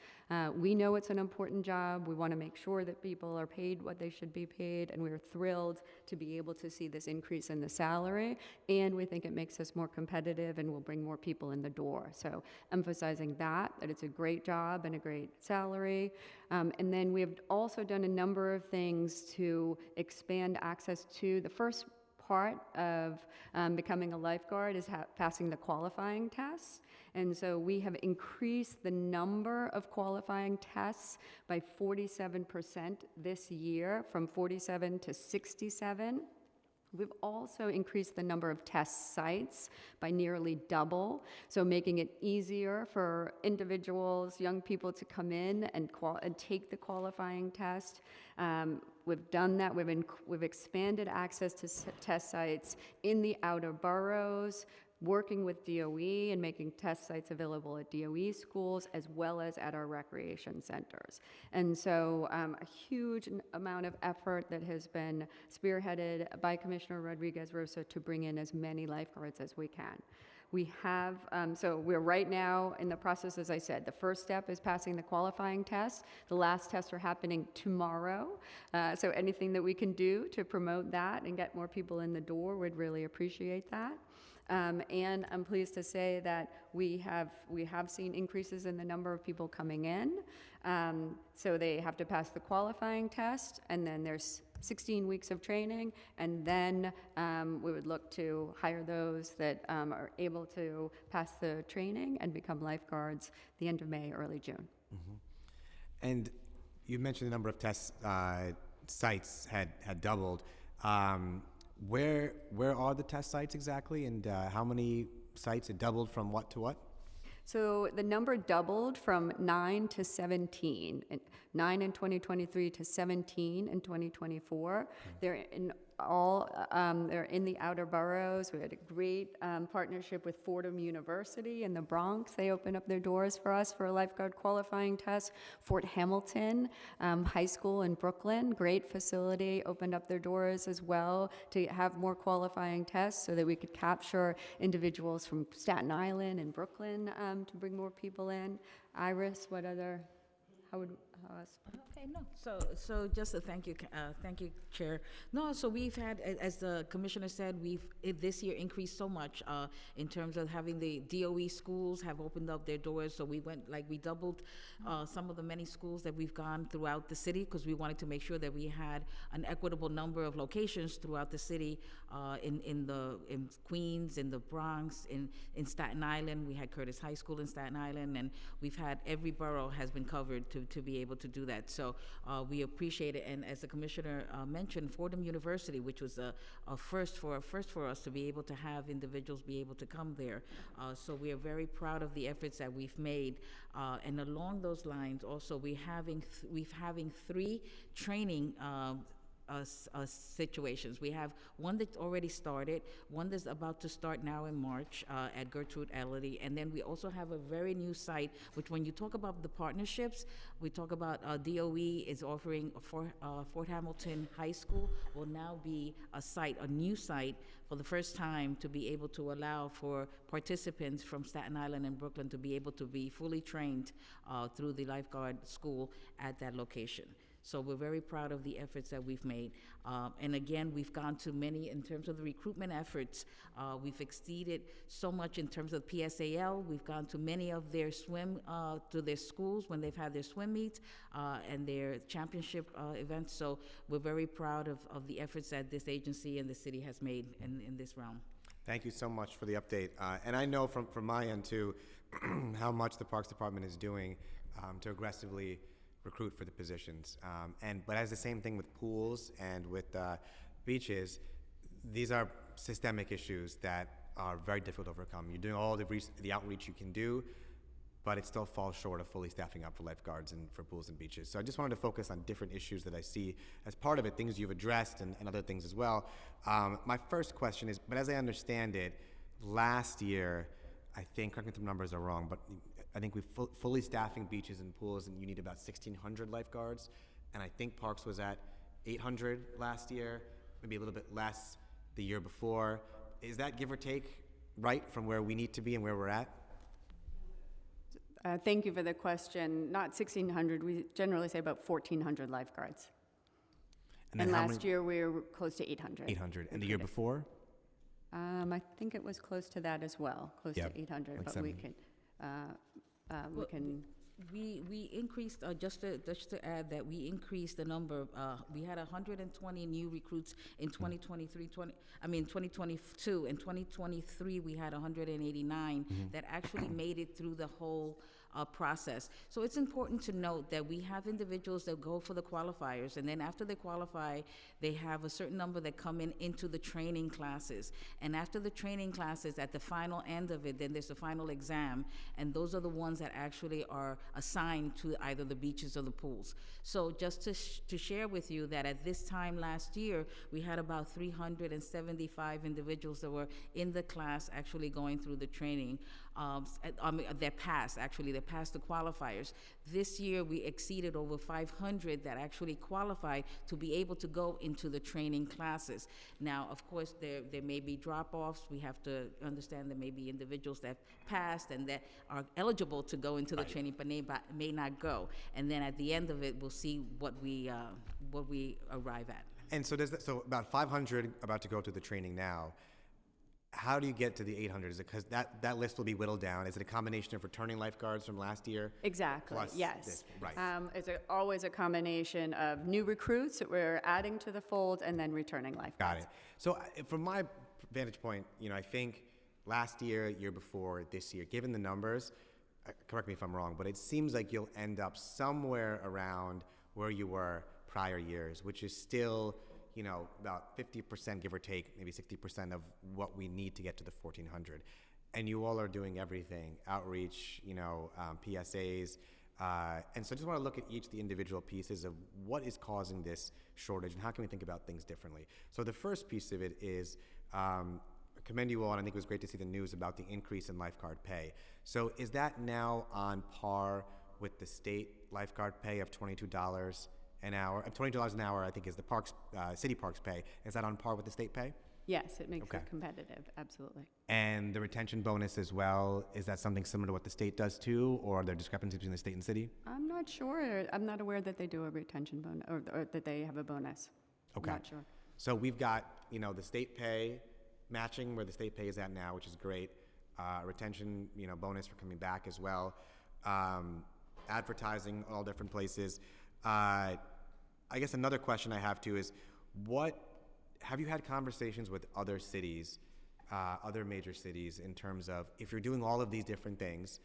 We know it's an important job. We want to make sure that people are paid what they should be paid, and we're thrilled to be able to see this increase in the salary, and we think it makes us more competitive and will bring more people in the door. So emphasizing that it's a great job and a great salary. And then we've also done a number of things to expand access to the first part of becoming a lifeguard is passing the qualifying tests. And so we have increased the number of qualifying tests by 47% this year, from 47 to 67. We've also increased the number of test sites by nearly double, so making it easier for individuals, young people to come in and take the qualifying test. We've done that. We've expanded access to test sites in the outer boroughs, working with DOE and making test sites available at DOE schools as well as at our recreation centers. And so a huge amount of effort that has been spearheaded by Commissioner Rodriguez-Rosa to bring in as many lifeguards as we can. We have, so we're right now in the process, as I said, the first step is passing the qualifying test. The last tests are happening tomorrow. So anything that we can do to promote that and get more people in the door, we'd really appreciate that. And I'm pleased to say that we have seen increases in the number of people coming in. So they have to pass the qualifying test, and then there's 16 weeks of training, and then we would look to hire those that are able to pass the training and become lifeguards the end of May, early June. Mm-hmm. And you mentioned the number of test sites had doubled. Where are the test sites exactly, and how many sites? It doubled from what to what? So the number doubled from 9 to 17, 9 in 2023 to 17 in 2024. They're in they're in the outer boroughs. We had a great partnership with Fordham University in the Bronx. They opened up their doors for us for a lifeguard qualifying test. Fort Hamilton High School in Brooklyn, great facility, opened up their doors as well to have more qualifying tests so that we could capture individuals from Staten Island and Brooklyn to bring more people in. Iris, what other, how else? Okay, no, so just a thank you, Chair. No, so we've had, as the Commissioner said, this year increased so much in terms of having the DOE schools have opened up their doors, so we doubled some of the many schools that we've gone throughout the city, because we wanted to make sure that we had an equitable number of locations throughout the city, in Queens, in the Bronx, in Staten Island. We had Curtis High School in Staten Island, and we've had, every borough has been covered to be able to do that. So we appreciate it. And as the Commissioner mentioned, Fordham University, which was a first for us to be able to have individuals be able to come there. So we are very proud of the efforts that we've made. And along those lines, also we're having 3 training situations. We have one that already started, one that's about to start now in March at Gertrude Ellery, and then we also have a very new site, which when you talk about the partnerships, we talk about DOE is offering Fort Hamilton High School will now be a new site for the first time to be able to allow for participants from Staten Island and Brooklyn to be able to be fully trained through the lifeguard school at that location. So we're very proud of the efforts that we've made. And again, we've gone to many, in terms of the recruitment efforts, we've exceeded so much in terms of PSAL. We've gone to many of their to their schools when they've had their swim meets and their championship events. So we're very proud of the efforts that this agency and the city has made in this realm. Thank you so much for the update. And I know from my end too, how much the Parks Department is doing to aggressively recruit for the positions. But as the same thing with pools and with beaches, these are systemic issues that are very difficult to overcome. You're doing all the outreach you can do, but it still falls short of fully staffing up for lifeguards and for pools and beaches. So I just wanted to focus on different issues that I see as part of it, things you've addressed and other things as well. My first question is, but as I understand it, last year, I think, correct me if the numbers are wrong, but I think we fully staffing beaches and pools, and you need about 1,600 lifeguards. And I think Parks was at 800 last year, maybe a little bit less the year before. Is that give or take right from where we need to be and where we're at? Thank you for the question. Not 1,600, we generally say about 1,400 lifeguards. And last year we were close to 800. 800. And the year before? I think it was close to that as well, close to 800, like but we can, We increased, just to add that we increased the number, we had 120 new recruits in 2022. In 2023, we had 189 that actually made it through the whole process. So it's important to note that we have individuals that go for the qualifiers, and then after they qualify, they have a certain number that come into the training classes. And after the training classes, at the final end of it, then there's the final exam, and those are the ones that actually are assigned to either the beaches or the pools. So just to share with you that at this time last year, we had about 375 individuals that were in the class actually going through the training. That passed the qualifiers. This year, we exceeded over 500 that actually qualified to be able to go into the training classes. Now, of course, there may be drop-offs. We have to understand there may be individuals that passed and that are eligible to go into the training but may not go. And then at the end of it, we'll see what we arrive at. And so so about 500 about to go to the training now. How do you get to the 800? Is it because that list will be whittled down? Is it a combination of returning lifeguards from last year? Exactly, Plus yes. this, right. It's always a combination of new recruits that we're adding to the fold and then returning lifeguards. Got it. So from my vantage point, I think last year, year before, this year, given the numbers, correct me if I'm wrong, but it seems like you'll end up somewhere around where you were prior years, which is still about 50%, give or take, maybe 60% of what we need to get to the 1,400. and you all are doing everything, outreach, PSAs. And so I just want to look at each of the individual pieces of what is causing this shortage and how can we think about things differently. So the first piece of it is, commend you all, and I think it was great to see the news about the increase in lifeguard pay. So is that now on par with the state lifeguard pay of $22 an hour? $22 an hour, I think, is the parks, city parks pay. Is that on par with the state pay? Yes, it makes Okay. it competitive, absolutely. And the retention bonus as well, is that something similar to what the state does too, or are there discrepancies between the state and city? I'm not sure. I'm not aware that they do a retention bonus, or that they have a bonus. Okay. Not sure. So we've got, the state pay matching where the state pay is at now, which is great. Retention, bonus for coming back as well. Advertising, all different places. I guess another question I have too is, have you had conversations with other cities, other major cities, in terms of if you're doing all of these different things,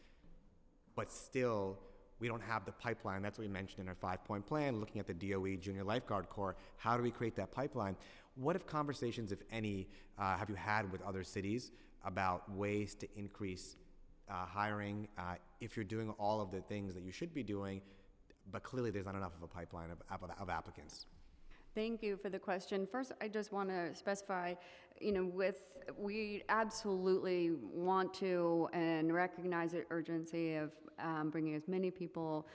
but still we don't have the pipeline? That's what we mentioned in our 5-point plan, looking at the DOE Junior Lifeguard Corps. How do we create that pipeline? What if conversations, if any, have you had with other cities about ways to increase hiring if you're doing all of the things that you should be doing, but clearly there's not enough of a pipeline of applicants? Thank you for the question. First, I just want to specify, we absolutely want to and recognize the urgency of bringing as many people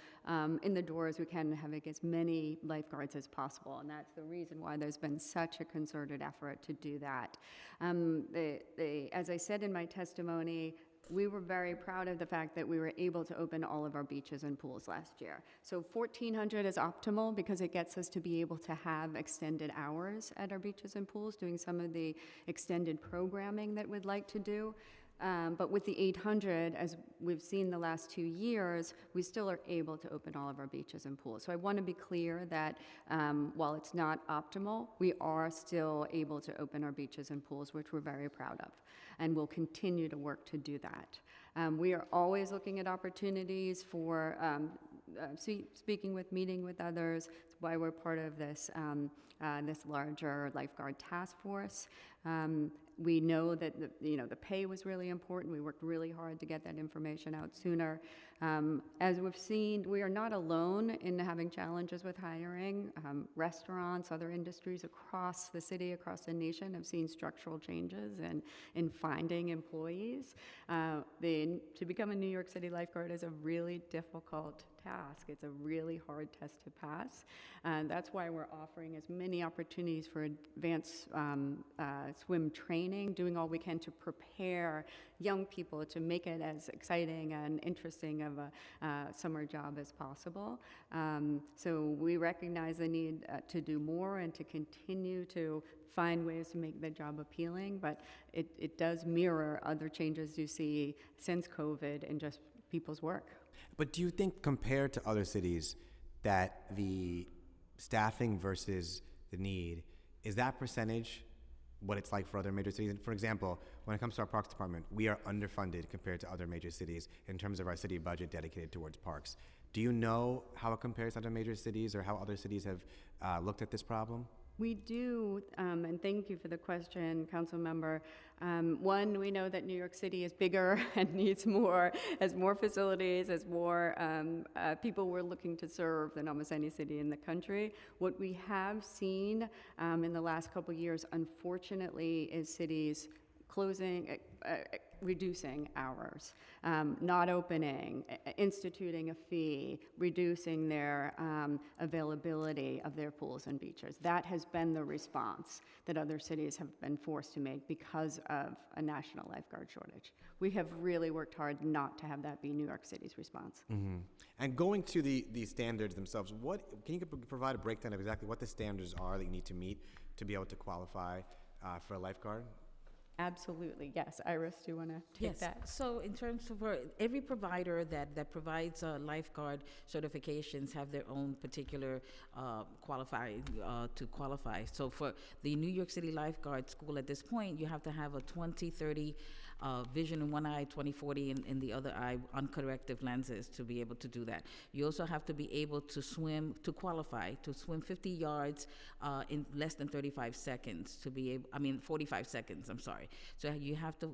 in the door as we can and having as many lifeguards as possible. And that's the reason why there's been such a concerted effort to do that. As I said in my testimony, we were very proud of the fact that we were able to open all of our beaches and pools last year. So 1,400 is optimal because it gets us to be able to have extended hours at our beaches and pools, doing some of the extended programming that we'd like to do. But with the 800, as we've seen the last 2 years, we still are able to open all of our beaches and pools. So I want to be clear that while it's not optimal, we are still able to open our beaches and pools, which we're very proud of, and we'll continue to work to do that. We are always looking at opportunities for speaking with, meeting with others. That's why we're part of this, this larger lifeguard task force. We know that the pay was really important. We worked really hard to get that information out sooner. As we've seen, we are not alone in having challenges with hiring. Restaurants, other industries across the city, across the nation have seen structural changes in finding employees. To become a New York City lifeguard is a really difficult task. It's a really hard test to pass. And that's why we're offering as many opportunities for advanced swim training, doing all we can to prepare young people to make it as exciting and interesting of a summer job as possible. So we recognize the need to do more and to continue to find ways to make the job appealing, but it does mirror other changes you see since COVID in just people's work. But do you think, compared to other cities, that the staffing versus the need, is that percentage what it's like for other major cities? For example, when it comes to our parks department, we are underfunded compared to other major cities in terms of our city budget dedicated towards parks. Do you know how it compares to other major cities or how other cities have looked at this problem? We do, and thank you for the question, Council Member. One, we know that New York City is bigger and needs more, has more facilities, has more people we're looking to serve than almost any city in the country. What we have seen in the last couple of years, unfortunately, is cities closing, reducing hours, not opening, instituting a fee, reducing their availability of their pools and beaches. That has been the response that other cities have been forced to make because of a national lifeguard shortage. We have really worked hard not to have that be New York City's response. Mm-hmm. And going to the standards themselves, can you provide a breakdown of exactly what the standards are that you need to meet to be able to qualify for a lifeguard? Absolutely, yes. Iris, do you want to take that? So in terms of every provider that provides lifeguard certifications have their own particular to qualify. So for the New York City Lifeguard School at this point, you have to have a 20/30 vision in one eye, 20/40 in the other eye, on corrective lenses to be able to do that. You also have to be able to swim, to qualify, to swim 50 yards in less than 35 seconds, 45 seconds, I'm sorry. So you have to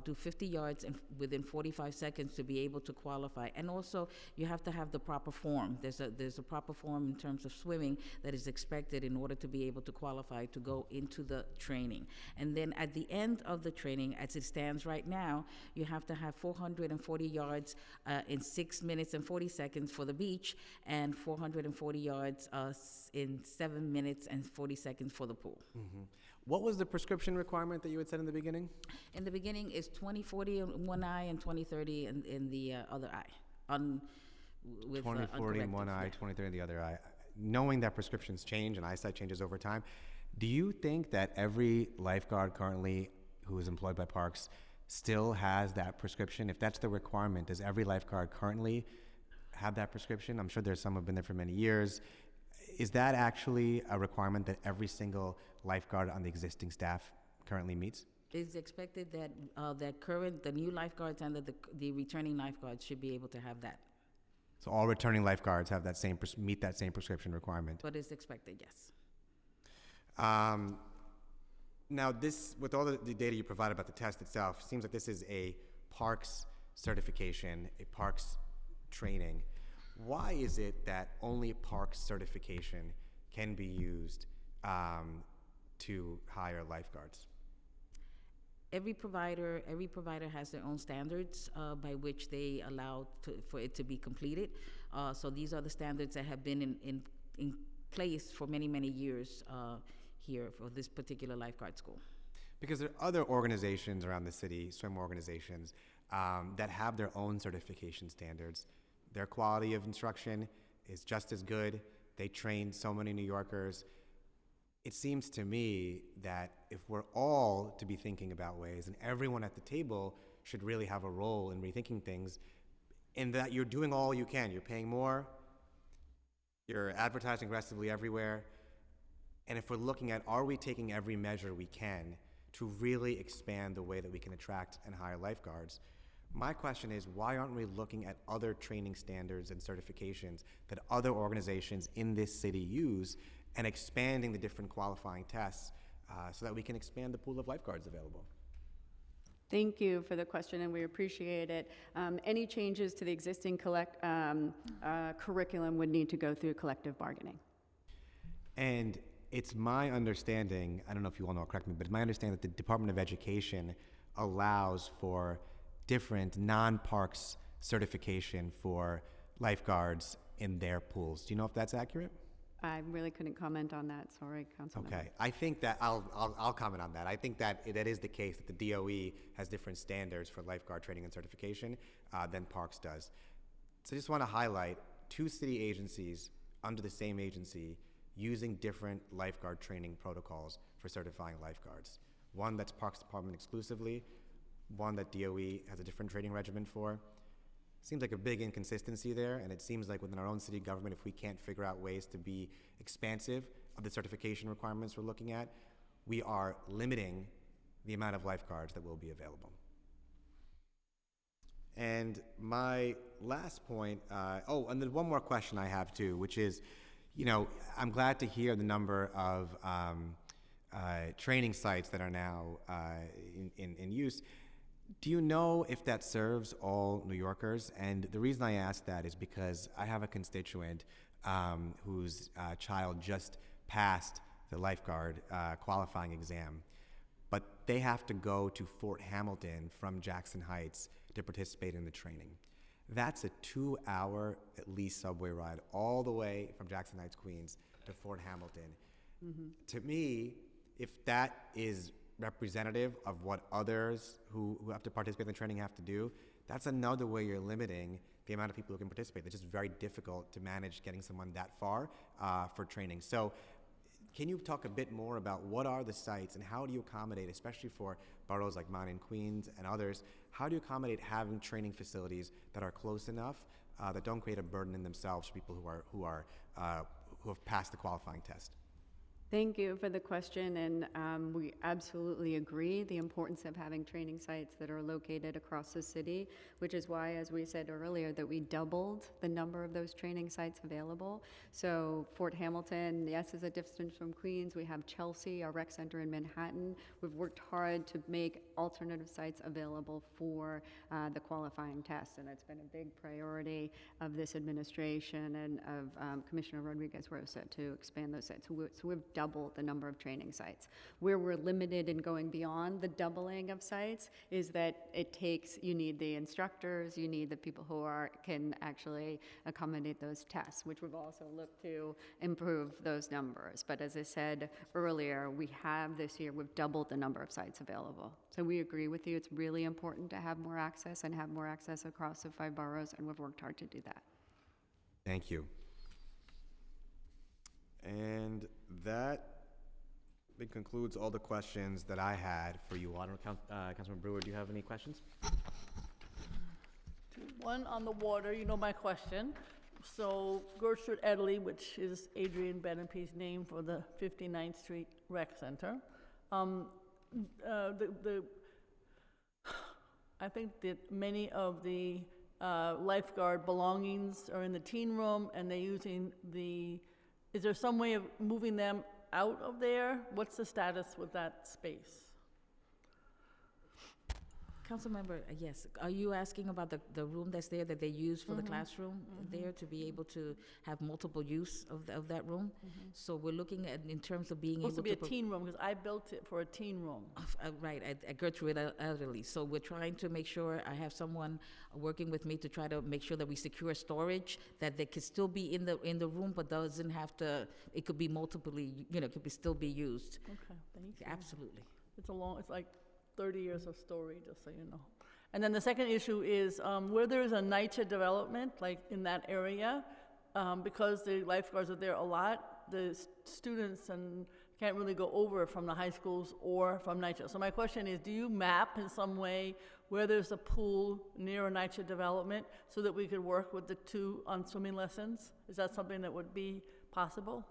do 50 yards within 45 seconds to be able to qualify. And also, you have to have the proper form. There's a proper form in terms of swimming that is expected in order to be able to qualify to go into the training. And then at the end of the training, as it stands right now, you have to have 440 yards in 6 minutes and 40 seconds for the beach, and 440 yards in 7 minutes and 40 seconds for the pool. What was the prescription requirement that you had said in the beginning? In the beginning, it's 20/40 in one eye and 20/30 in the other eye. With 20/40 in one eye, 20/30 in the other eye. Knowing that prescriptions change and eyesight changes over time, do you think that every lifeguard currently who is employed by Parks still has that prescription? If that's the requirement, does every lifeguard currently have that prescription? I'm sure there's some who have been there for many years. Is that actually a requirement that every single lifeguard on the existing staff currently meets? It's expected that the new lifeguards and the returning lifeguards should be able to have that. So all returning lifeguards have that same meet that same prescription requirement. But it's expected, yes. Now, this, with all the data you provide about the test itself, seems like this is a Parks certification, a Parks training. Why is it that only Parks certification can be used to hire lifeguards? Every provider has their own standards by which they allow for it to be completed. So these are the standards that have been in place for many, many years here for this particular lifeguard school. Because there are other organizations around the city, swim organizations, that have their own certification standards. Their quality of instruction is just as good. They train so many New Yorkers. It seems to me that if we're all to be thinking about ways, and everyone at the table should really have a role in rethinking things, in that you're doing all you can. You're paying more, you're advertising aggressively everywhere, and if we're looking at, are we taking every measure we can to really expand the way that we can attract and hire lifeguards? My question is, why aren't we looking at other training standards and certifications that other organizations in this city use and expanding the different qualifying tests so that we can expand the pool of lifeguards available? Thank you for the question, and we appreciate it. Any changes to the existing curriculum would need to go through collective bargaining. And it's my understanding, I don't know if you all know, correct me, but it's my understanding that the Department of Education allows for different non-Parks certification for lifeguards in their pools. Do you know if that's accurate? I really couldn't comment on that, sorry, Councilman. Okay, I think that I'll comment on that. I think that that is the case, that the DOE has different standards for lifeguard training and certification than Parks does. So I just want to highlight two city agencies under the same agency using different lifeguard training protocols for certifying lifeguards. One that's Parks Department exclusively, one that DOE has a different training regimen for. Seems like a big inconsistency there, and it seems like within our own city government, if we can't figure out ways to be expansive of the certification requirements we're looking at, we are limiting the amount of lifeguards that will be available. And my last point, and then one more question I have too, which is, I'm glad to hear the number of training sites that are now in use. Do you know if that serves all New Yorkers? And the reason I ask that is because I have a constituent whose child just passed the lifeguard qualifying exam, but they have to go to Fort Hamilton from Jackson Heights to participate in the training. That's a 2-hour at least subway ride all the way from Jackson Heights, Queens to Fort Hamilton. Mm-hmm. To me, if that is representative of what others who have to participate in the training have to do, that's another way you're limiting the amount of people who can participate. It's just very difficult to manage getting someone that far for training. So can you talk a bit more about what are the sites and how do you accommodate, especially for boroughs like mine in Queens and others, how do you accommodate having training facilities that are close enough that don't create a burden in themselves for people who have passed the qualifying test? Thank you for the question, and we absolutely agree the importance of having training sites that are located across the city, which is why, as we said earlier, that we doubled the number of those training sites available. So Fort Hamilton, yes, is a distance from Queens. We have Chelsea, our rec center in Manhattan. We've worked hard to make alternative sites available for the qualifying tests, and it's been a big priority of this administration and of Commissioner Rodriguez-Rosa to expand those sites. So we've doubled the number of training sites. Where we're limited in going beyond the doubling of sites is that you need the instructors, you need the people who can actually accommodate those tests, which we've also looked to improve those numbers. But as I said earlier, we've doubled the number of sites available. So we agree with you. It's really important to have more access and have more access across the 5 boroughs, and we've worked hard to do that. Thank you. And that concludes all the questions that I had for you. Councilman Brewer, do you have any questions? One on the water, you know my question. So Gertrude Edley, which is Adrian Benepe's name for the 59th Street Rec Center, I think that many of the lifeguard belongings are in the teen room, and they're using is there some way of moving them out of there? What's the status with that space? Councilmember, yes, are you asking about the room that's there that they use for the classroom there to be able to have multiple use of that room? So we're looking at, in terms of being able to... Supposed to be a teen room, because I built it for a teen room. Right, at Gertrude Elderly. So we're trying to make sure, I have someone working with me to try to make sure that we secure storage, that they could still be in the room, but doesn't have to, it could be multiply, still be used. Okay, thank you. Absolutely. It's like 30 years of story, just so you know. And then the second issue is where there is a NYCHA development, like in that area, because the lifeguards are there a lot, the students can't really go over from the high schools or from NYCHA. So my question is, do you map in some way where there's a pool near a NYCHA development so that we could work with the two on swimming lessons? Is that something that would be possible?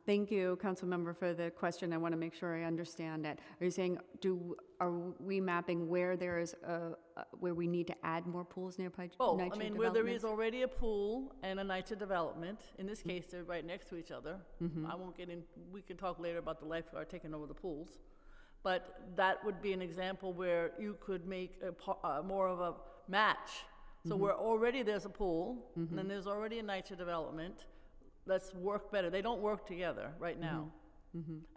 Thank you, Councilmember, for the question. I want to make sure I understand it. Are you saying, are we mapping where there is where we need to add more pools near NYCHA Both. I mean, where there is developments? already a pool and a NYCHA development. In this case, they're right next to each other. I won't get in. We can talk later about the lifeguard taking over the pools. But that would be an example where you could make more of a match. So where already there's a pool, and then there's already a NYCHA development. Let's work better. They don't work together right now.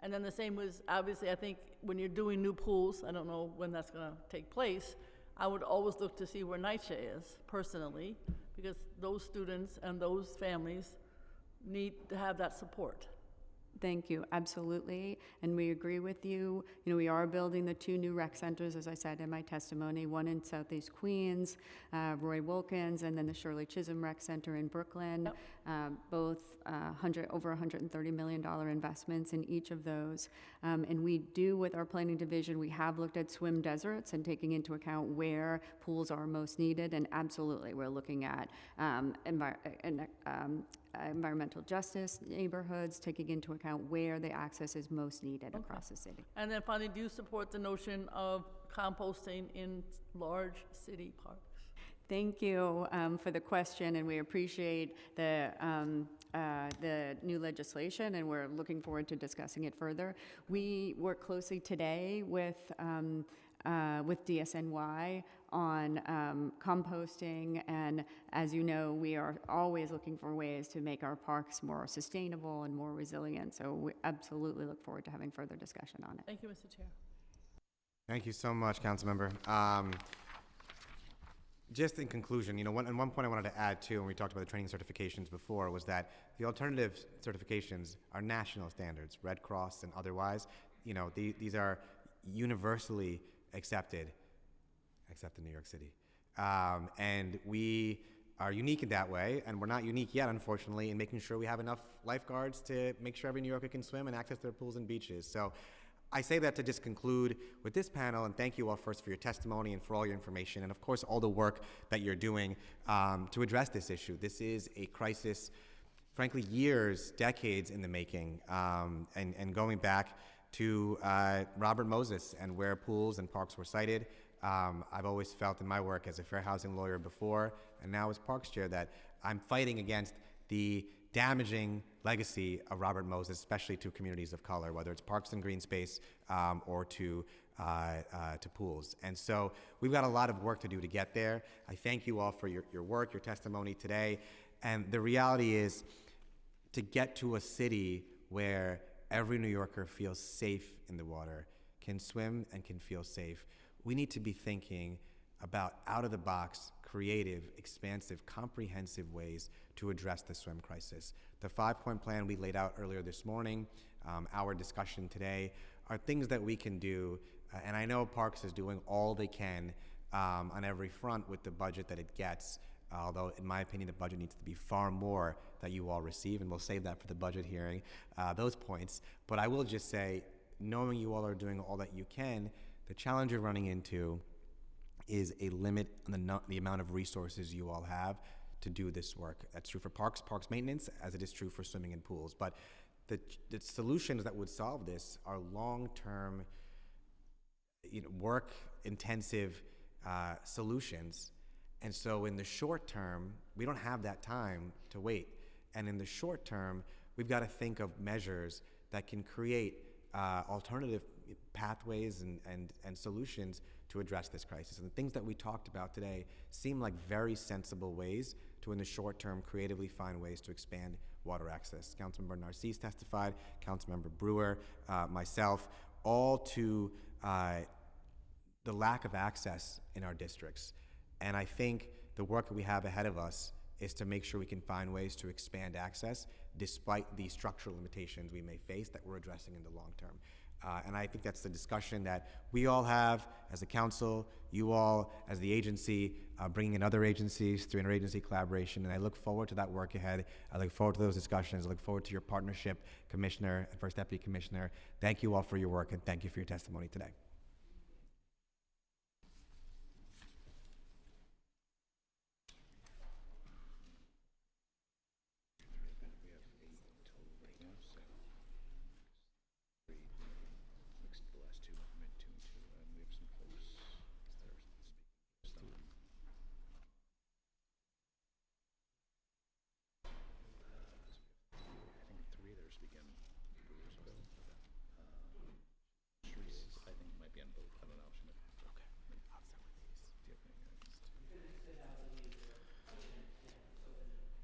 And then the same was, obviously, I think when you're doing new pools, I don't know when that's going to take place, I would always look to see where NYCHA is, personally, because those students and those families need to have that support. Thank you, absolutely, and we agree with you. We are building the 2 new rec centers, as I said in my testimony, one in Southeast Queens, Roy Wilkins, and then the Shirley Chisholm Rec Center in Brooklyn. Both over $130 million investments in each of those. And we do, with our planning division, we have looked at swim deserts and taking into account where pools are most needed, and absolutely, we're looking at environmental justice neighborhoods, taking into account where the access is most needed across the city. And then finally, do you support the notion of composting in large city parks? Thank you for the question, and we appreciate the new legislation, and we're looking forward to discussing it further. We work closely today with DSNY on composting, and as you know, we are always looking for ways to make our parks more sustainable and more resilient, so we absolutely look forward to having further discussion on it. Thank you, Mr. Chair. Thank you so much, Councilmember. Just in conclusion, one point I wanted to add too, when we talked about the training certifications before, was that the alternative certifications are national standards, Red Cross and otherwise. These are universally accepted, except in New York City. And we are unique in that way, and we're not unique yet, unfortunately, in making sure we have enough lifeguards to make sure every New Yorker can swim and access their pools and beaches. So I say that to just conclude with this panel, and thank you all first for your testimony and for all your information, and of course all the work that you're doing to address this issue. This is a crisis frankly, years, decades in the making, and going back to Robert Moses and where pools and parks were sited. I've always felt in my work as a fair housing lawyer before, and now as Parks Chair, that I'm fighting against the damaging legacy of Robert Moses, especially to communities of color, whether it's parks and green space or to pools. And so we've got a lot of work to do to get there. I thank you all for your work, your testimony today. And the reality is, to get to a city where every New Yorker feels safe in the water, can swim and can feel safe, we need to be thinking about out-of-the-box, creative, expansive, comprehensive ways to address the swim crisis. The 5-point plan we laid out earlier this morning, our discussion today, are things that we can do, and I know Parks is doing all they can on every front with the budget that it gets, although in my opinion the budget needs to be far more that you all receive, and we'll save that for the budget hearing, those points. But I will just say, knowing you all are doing all that you can, the challenge you're running into is a limit on the amount of resources you all have to do this work. That's true for parks maintenance, as it is true for swimming and pools. But the solutions that would solve this are long-term, work-intensive solutions. And so in the short term, we don't have that time to wait. And in the short term, we've got to think of measures that can create alternative pathways and solutions to address this crisis. And the things that we talked about today seem like very sensible ways to, in the short term, creatively find ways to expand water access. Councilmember Narcisse testified, Councilmember Brewer, myself, all to the lack of access in our districts. And I think the work that we have ahead of us is to make sure we can find ways to expand access despite the structural limitations we may face that we're addressing in the long term. And I think that's the discussion that we all have as a council, you all as the agency, bringing in other agencies through interagency collaboration, and I look forward to that work ahead. I look forward to those discussions. I look forward to your partnership, Commissioner and First Deputy Commissioner. Thank you all for your work, and thank you for your testimony today.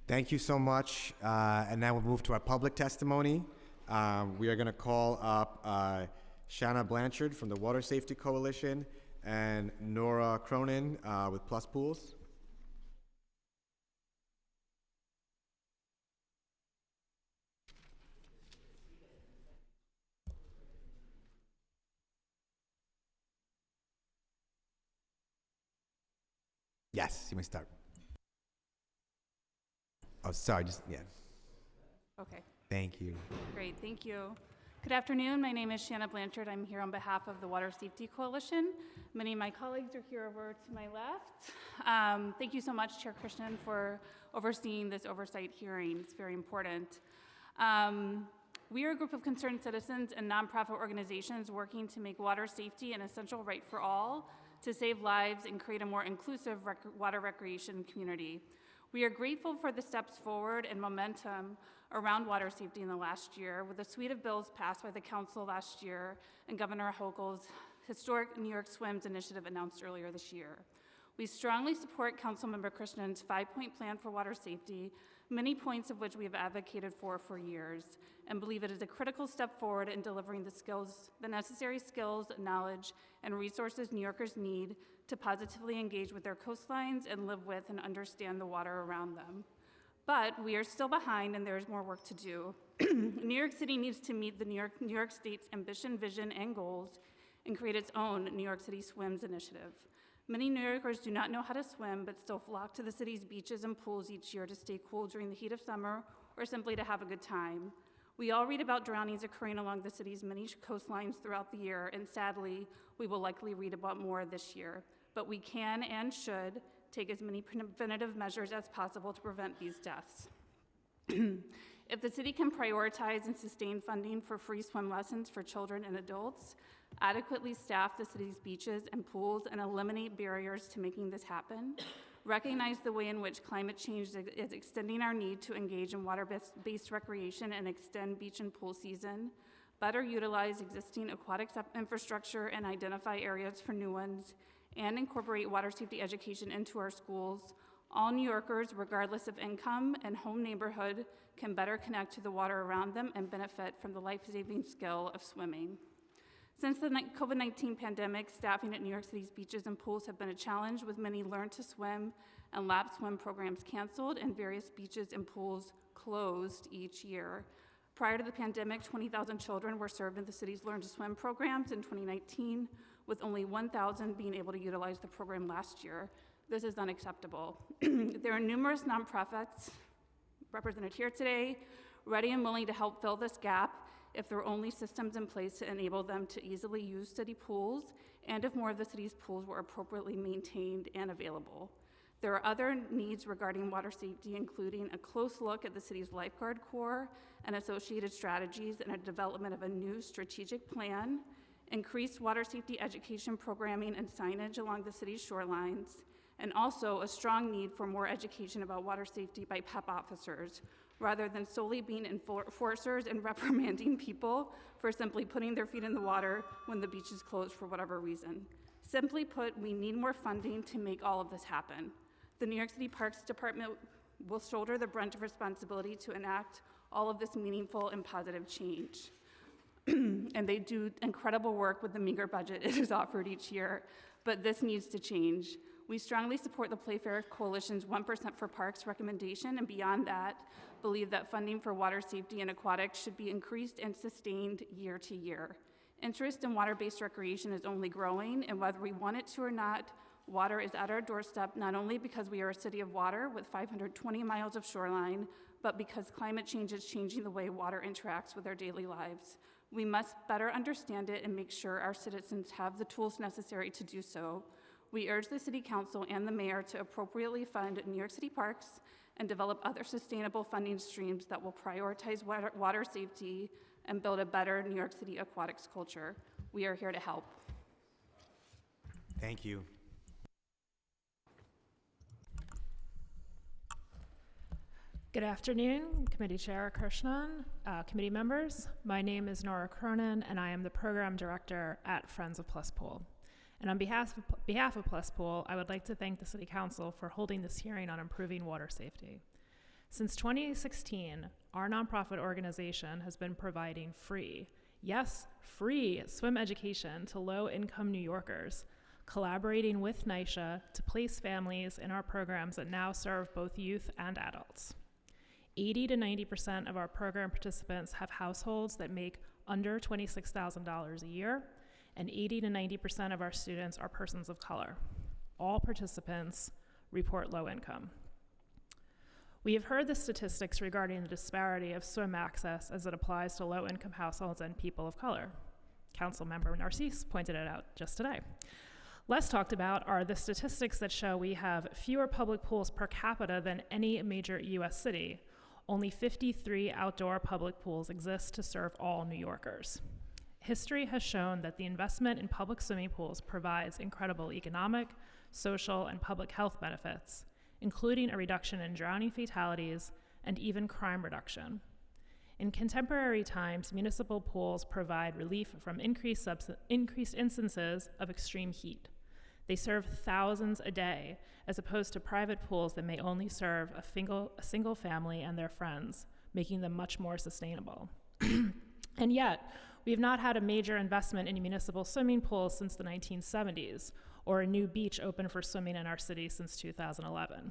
Thank you so much. And now we'll move to our public testimony. We are going to call up Shanna Blanchard from the Water Safety Coalition and Nora Cronin with Plus Pools. Yes, you may start. Oh, sorry, yeah. Okay, Thank you. great, thank you. Good afternoon, my name is Shanna Blanchard. I'm here on behalf of the Water Safety Coalition. Many of my colleagues are here over to my left. Thank you so much, Chair Krishnan, for overseeing this oversight hearing. It's very important. We are a group of concerned citizens and nonprofit organizations working to make water safety an essential right for all, to save lives and create a more inclusive water recreation community. We are grateful for the steps forward and momentum around water safety in the last year, with a suite of bills passed by the Council last year and Governor Hochul's historic New York Swims initiative announced earlier this year. We strongly support Councilmember Krishnan's 5-point plan for water safety, many points of which we have advocated for years, and believe it is a critical step forward in delivering the necessary skills, knowledge, and resources New Yorkers need to positively engage with their coastlines and live with and understand the water around them. But we are still behind and there is more work to do. New York City needs to meet the New York State's ambition, vision, and goals and create its own New York City Swims initiative. Many New Yorkers do not know how to swim, but still flock to the city's beaches and pools each year to stay cool during the heat of summer or simply to have a good time. We all read about drownings occurring along the city's many coastlines throughout the year, and sadly, we will likely read about more this year. But we can and should take as many preventative measures as possible to prevent these deaths. If the city can prioritize and sustain funding for free swim lessons for children and adults, adequately staff the city's beaches and pools, and eliminate barriers to making this happen, recognize the way in which climate change is extending our need to engage in water-based recreation and extend beach and pool season, better utilize existing aquatic infrastructure and identify areas for new ones, and incorporate water safety education into our schools, all New Yorkers, regardless of income and home neighborhood, can better connect to the water around them and benefit from the life-saving skill of swimming. Since the COVID-19 pandemic, staffing at New York City's beaches and pools have been a challenge, with many Learn to Swim and Lap Swim programs canceled and various beaches and pools closed each year. Prior to the pandemic, 20,000 children were served in the city's Learn to Swim programs in 2019, with only 1,000 being able to utilize the program last year. This is unacceptable. There are numerous nonprofits represented here today, ready and willing to help fill this gap if there are only systems in place to enable them to easily use city pools, and if more of the city's pools were appropriately maintained and available. There are other needs regarding water safety, including a close look at the city's lifeguard corps and associated strategies, and a development of a new strategic plan, increased water safety education programming and signage along the city's shorelines, and also a strong need for more education about water safety by PEP officers, rather than solely being enforcers and reprimanding people for simply putting their feet in the water when the beach is closed for whatever reason. Simply put, we need more funding to make all of this happen. The New York City Parks Department will shoulder the brunt of responsibility to enact all of this meaningful and positive change. And they do incredible work with the meager budget it is offered each year, but this needs to change. We strongly support the Playfair Coalition's 1% for Parks recommendation, and beyond that, believe that funding for water safety and aquatics should be increased and sustained year to year. Interest in water-based recreation is only growing, and whether we want it to or not, water is at our doorstep, not only because we are a city of water with 520 miles of shoreline, but because climate change is changing the way water interacts with our daily lives. We must better understand it and make sure our citizens have the tools necessary to do so. We urge the City Council and the Mayor to appropriately fund New York City parks and develop other sustainable funding streams that will prioritize water safety and build a better New York City aquatics culture. We are here to help. Thank you. Good afternoon, Committee Chair Krishnan, committee members. My name is Nora Cronin, and I am the Program Director at Friends of Plus Pool. And on behalf of Plus Pool, I would like to thank the City Council for holding this hearing on improving water safety. Since 2016, our nonprofit organization has been providing free swim education to low-income New Yorkers, collaborating with NYCHA to place families in our programs that now serve both youth and adults. 80 to 90% of our program participants have households that make under $26,000 a year, and 80 to 90% of our students are persons of color. All participants report low income. We have heard the statistics regarding the disparity of swim access as it applies to low-income households and people of color. Councilmember Narcisse pointed it out just today. Less talked about are the statistics that show we have fewer public pools per capita than any major US city. Only 53 outdoor public pools exist to serve all New Yorkers. History has shown that the investment in public swimming pools provides incredible economic, social, and public health benefits, including a reduction in drowning fatalities and even crime reduction. In contemporary times, municipal pools provide relief from increased instances of extreme heat. They serve thousands a day, as opposed to private pools that may only serve a single family and their friends, making them much more sustainable. And yet, we have not had a major investment in municipal swimming pools since the 1970s, or a new beach open for swimming in our city since 2011.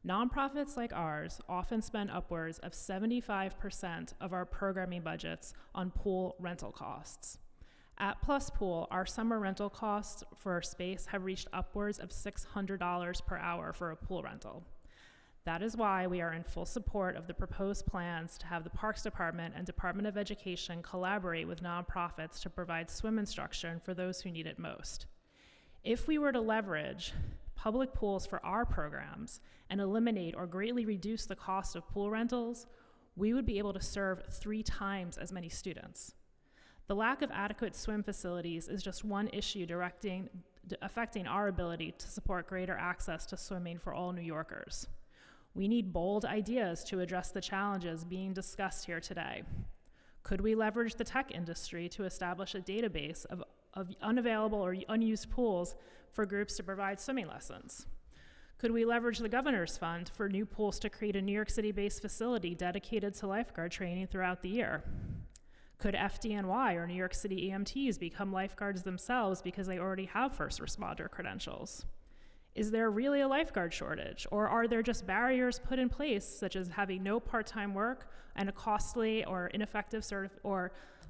Nonprofits like ours often spend upwards of 75% of our programming budgets on pool rental costs. At Plus Pool, our summer rental costs for our space have reached upwards of $600 per hour for a pool rental. That is why we are in full support of the proposed plans to have the Parks Department and Department of Education collaborate with nonprofits to provide swim instruction for those who need it most. If we were to leverage public pools for our programs and eliminate or greatly reduce the cost of pool rentals, we would be able to serve 3 times as many students. The lack of adequate swim facilities is just one issue affecting our ability to support greater access to swimming for all New Yorkers. We need bold ideas to address the challenges being discussed here today. Could we leverage the tech industry to establish a database of unavailable or unused pools for groups to provide swimming lessons? Could we leverage the Governor's Fund for new pools to create a New York City-based facility dedicated to lifeguard training throughout the year? Could FDNY or New York City EMTs become lifeguards themselves because they already have first responder credentials? Is there really a lifeguard shortage, or are there just barriers put in place, such as having no part-time work and a costly or ineffective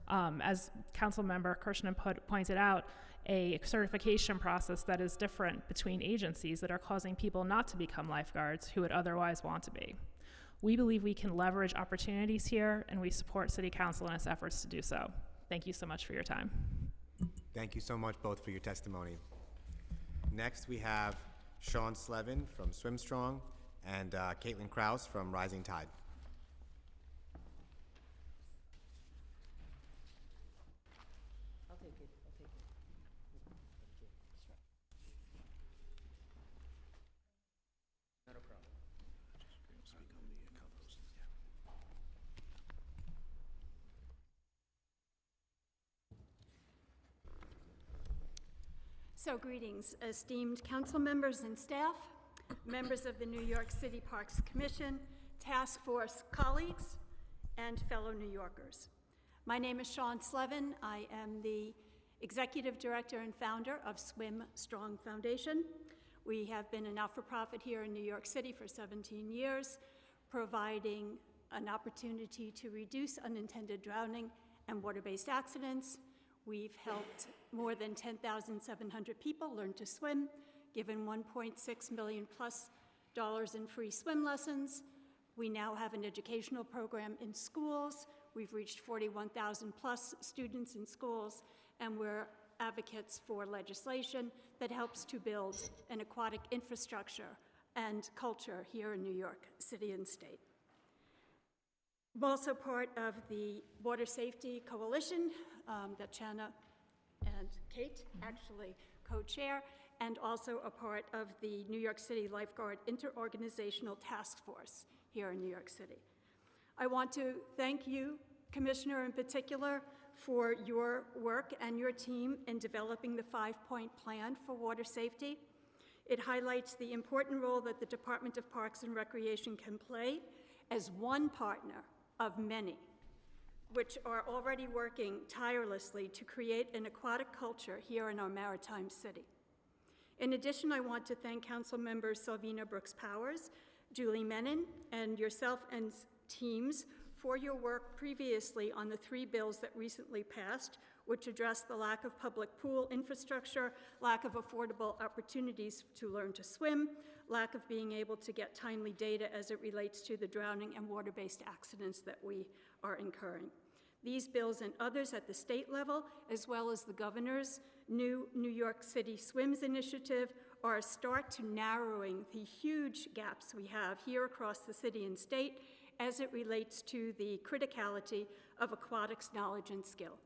as Councilmember Kirshner pointed out, a certification process that is different between agencies that are causing people not to become lifeguards who would otherwise want to be? We believe we can leverage opportunities here, and we support City Council in its efforts to do so. Thank you so much for your time. Thank you so much both for your testimony. Next, we have Sean Slevin from SwimStrong and Caitlin Krause from Rising Tide. I'll take it. Not a problem. So greetings, esteemed council members and staff, members of the New York City Parks Commission, task force colleagues, and fellow New Yorkers. My name is Sean Slevin. I am the executive director and founder of SwimStrong Foundation. We have been a not-for-profit here in New York City for 17 years, providing an opportunity to reduce unintended drowning and water-based accidents. We've helped more than 10,700 people learn to swim, given $1.6 million plus in free swim lessons. We now have an educational program in schools. We've reached 41,000 plus students in schools, and we're advocates for legislation that helps to build an aquatic infrastructure and culture here in New York City and state. I'm also part of the Water Safety Coalition that Shanna and Kate actually co-chair, and also a part of the New York City Lifeguard Interorganizational Task Force here in New York City. I want to thank you, Commissioner, in particular, for your work and your team in developing the 5-point plan for water safety. It highlights the important role that the Department of Parks and Recreation can play as one partner of many, which are already working tirelessly to create an aquatic culture here in our maritime city. In addition, I want to thank Council Members Selvina Brooks-Powers, Julie Menon, and yourself and teams for your work previously on the 3 bills that recently passed, which address the lack of public pool infrastructure, lack of affordable opportunities to learn to swim, lack of being able to get timely data as it relates to the drowning and water-based accidents that we are incurring. These bills and others at the state level, as well as the governor's new New York City Swims initiative, are a start to narrowing the huge gaps we have here across the city and state as it relates to the criticality of aquatics knowledge and skill.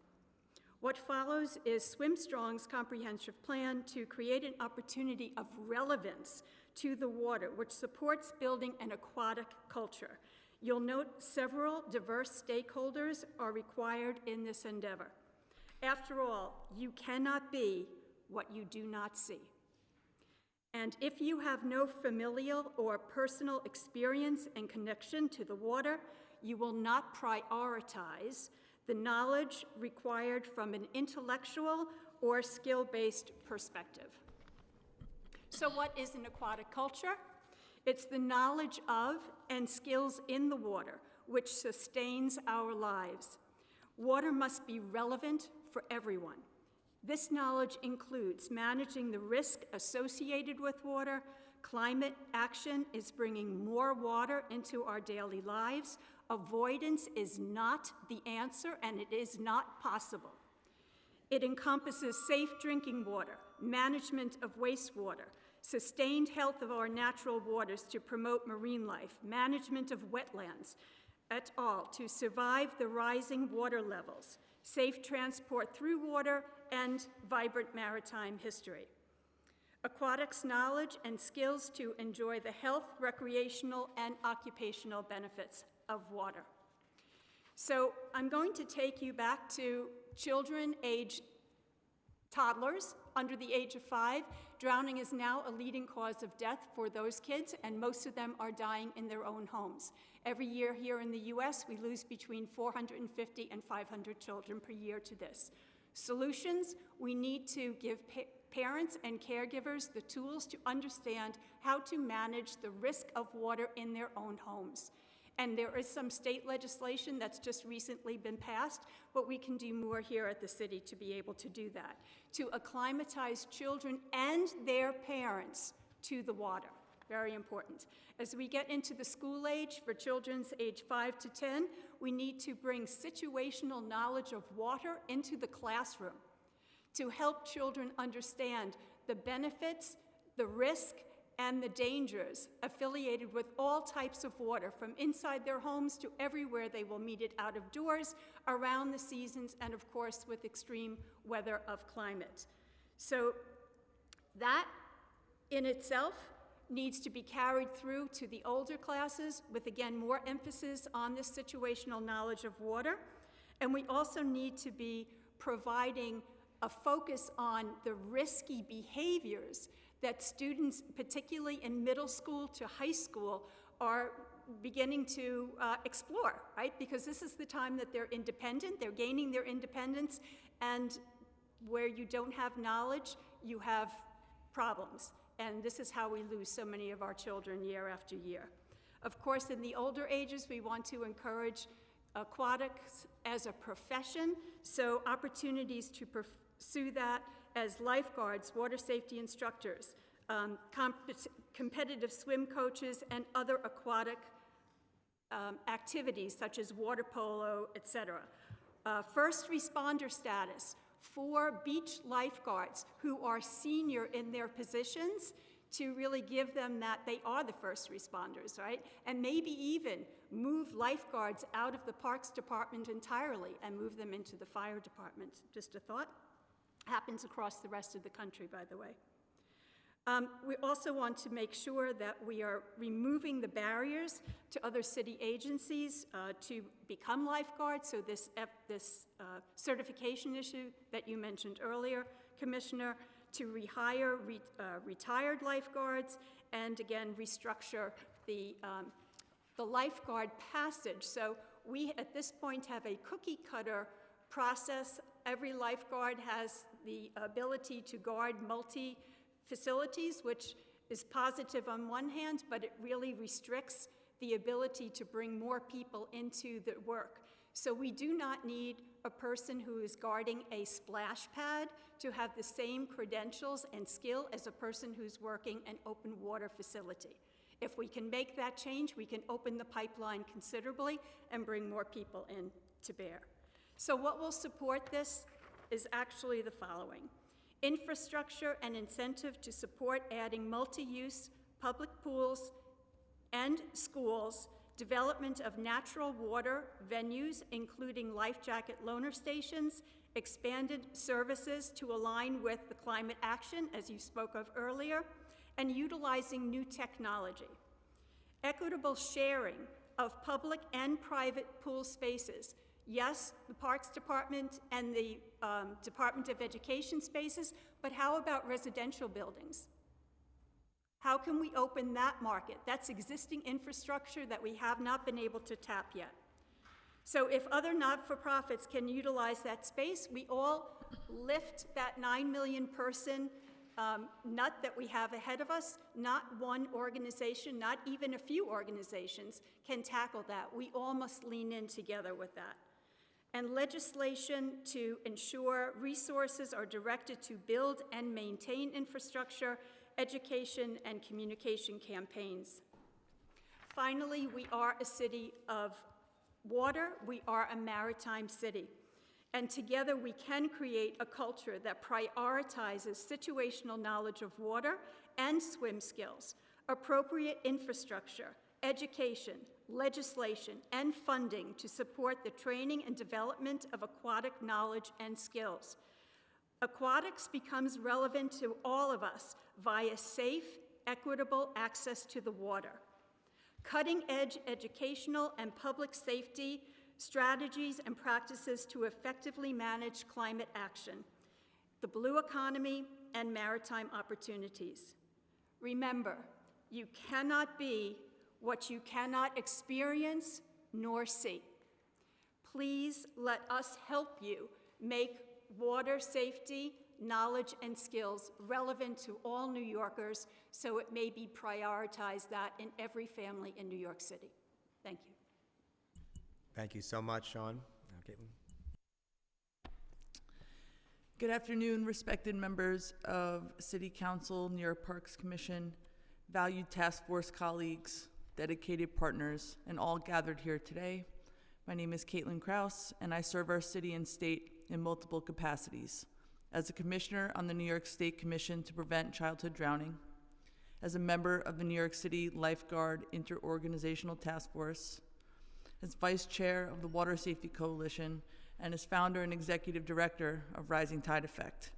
What follows is SwimStrong's comprehensive plan to create an opportunity of relevance to the water, which supports building an aquatic culture. You'll note several diverse stakeholders are required in this endeavor. After all, you cannot be what you do not see. And if you have no familial or personal experience and connection to the water, you will not prioritize the knowledge required from an intellectual or skill-based perspective. So what is an aquatic culture? It's the knowledge of and skills in the water which sustains our lives. Water must be relevant for everyone. This knowledge includes managing the risk associated with water. Climate action is bringing more water into our daily lives. Avoidance is not the answer, and it is not possible. It encompasses safe drinking water, management of wastewater, sustained health of our natural waters to promote marine life, management of wetlands, et al., to survive the rising water levels, safe transport through water, and vibrant maritime history. Aquatics knowledge and skills to enjoy the health, recreational, and occupational benefits of water. So I'm going to take you back to children aged toddlers under the age of 5. Drowning is now a leading cause of death for those kids, and most of them are dying in their own homes. Every year here in the US, we lose between 450 and 500 children per year to this. Solutions: we need to give parents and caregivers the tools to understand how to manage the risk of water in their own homes. And there is some state legislation that's just recently been passed, but we can do more here at the city to be able to do that, to acclimatize children and their parents to the water. Very important. As we get into the school age, for children's age 5 to 10, we need to bring situational knowledge of water into the classroom to help children understand the benefits, the risk, and the dangers affiliated with all types of water, from inside their homes to everywhere they will meet it out of doors, around the seasons, and of course with extreme weather of climate. So that in itself needs to be carried through to the older classes with, again, more emphasis on this situational knowledge of water. And we also need to be providing a focus on the risky behaviors that students, particularly in middle school to high school, are beginning to explore, right? Because this is the time that they're independent, they're gaining their independence, and where you don't have knowledge, you have problems. And this is how we lose so many of our children year after year. Of course, in the older ages, we want to encourage aquatics as a profession, so opportunities to pursue that as lifeguards, water safety instructors, competitive swim coaches, and other aquatic activities such as water polo, etc. First responder status for beach lifeguards who are senior in their positions, to really give them that they are the first responders, right? And maybe even move lifeguards out of the Parks Department entirely and move them into the fire department. Just a thought. Happens across the rest of the country, by the way. We also want to make sure that we are removing the barriers to other city agencies to become lifeguards. So this certification issue that you mentioned earlier, Commissioner, to rehire retired lifeguards, and again, restructure the lifeguard passage. So we, at this point, have a cookie cutter process. Every lifeguard has the ability to guard multi-facilities, which is positive on one hand, but it really restricts the ability to bring more people into the work. So we do not need a person who is guarding a splash pad to have the same credentials and skill as a person who's working an open water facility. If we can make that change, we can open the pipeline considerably and bring more people in to bear. So what will support this is actually the following: infrastructure and incentive to support adding multi-use public pools and schools, development of natural water venues, including life jacket loaner stations, expanded services to align with the climate action, as you spoke of earlier, and utilizing new technology. Equitable sharing of public and private pool spaces. Yes, the Parks Department and the Department of Education spaces, but how about residential buildings? How can we open that market? That's existing infrastructure that we have not been able to tap yet. So if other not-for-profits can utilize that space, we all lift that 9 million person nut that we have ahead of us. Not one organization, not even a few organizations can tackle that. We all must lean in together with that. And legislation to ensure resources are directed to build and maintain infrastructure, education, and communication campaigns. Finally, we are a city of water. We are a maritime city. And together we can create a culture that prioritizes situational knowledge of water and swim skills, appropriate infrastructure, education, legislation, and funding to support the training and development of aquatic knowledge and skills. Aquatics becomes relevant to all of us via safe, equitable access to the water. Cutting-edge educational and public safety strategies and practices to effectively manage climate action, the blue economy, and maritime opportunities. Remember, you cannot be what you cannot experience nor see. Please let us help you make water safety, knowledge, and skills relevant to all New Yorkers so it may be prioritized that in every family in New York City. Thank you. Thank you so much, Sean. Caitlin. Good afternoon, respected members of City Council, New York Parks Commission, valued task force colleagues, dedicated partners, and all gathered here today. My name is Caitlin Kraus, and I serve our city and state in multiple capacities. As a commissioner on the New York State Commission to Prevent Childhood Drowning, as a member of the New York City Lifeguard Interorganizational Task Force, as vice chair of the Water Safety Coalition, and as founder and executive director of Rising Tide Effect.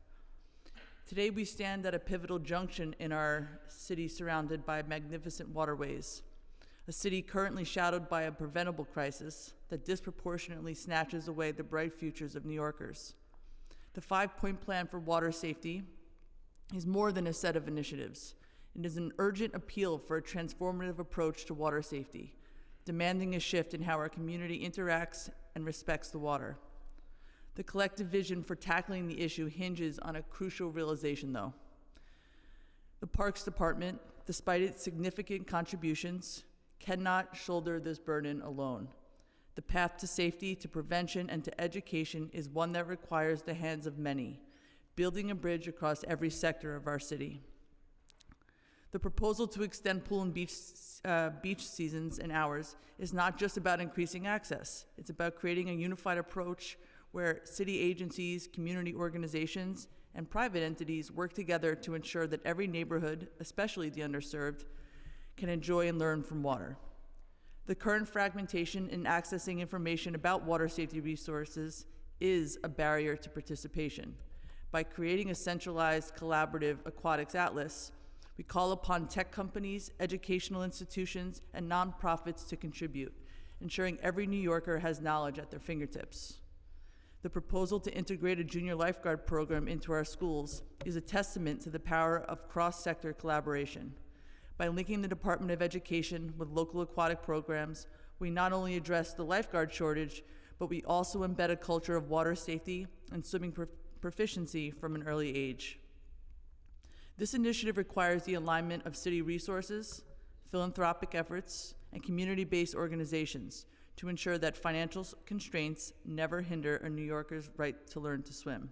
Today we stand at a pivotal junction in our city surrounded by magnificent waterways, a city currently shadowed by a preventable crisis that disproportionately snatches away the bright futures of New Yorkers. The 5-point plan for water safety is more than a set of initiatives. It is an urgent appeal for a transformative approach to water safety, demanding a shift in how our community interacts and respects the water. The collective vision for tackling the issue hinges on a crucial realization, though. The Parks Department, despite its significant contributions, cannot shoulder this burden alone. The path to safety, to prevention, and to education is one that requires the hands of many, building a bridge across every sector of our city. The proposal to extend pool and beach seasons and hours is not just about increasing access. It's about creating a unified approach where city agencies, community organizations, and private entities work together to ensure that every neighborhood, especially the underserved, can enjoy and learn from water. The current fragmentation in accessing information about water safety resources is a barrier to participation. By creating a centralized collaborative aquatics atlas, we call upon tech companies, educational institutions, and nonprofits to contribute, ensuring every New Yorker has knowledge at their fingertips. The proposal to integrate a junior lifeguard program into our schools is a testament to the power of cross-sector collaboration. By linking the Department of Education with local aquatic programs, we not only address the lifeguard shortage, but we also embed a culture of water safety and swimming proficiency from an early age. This initiative requires the alignment of city resources, philanthropic efforts, and community-based organizations to ensure that financial constraints never hinder a New Yorker's right to learn to swim.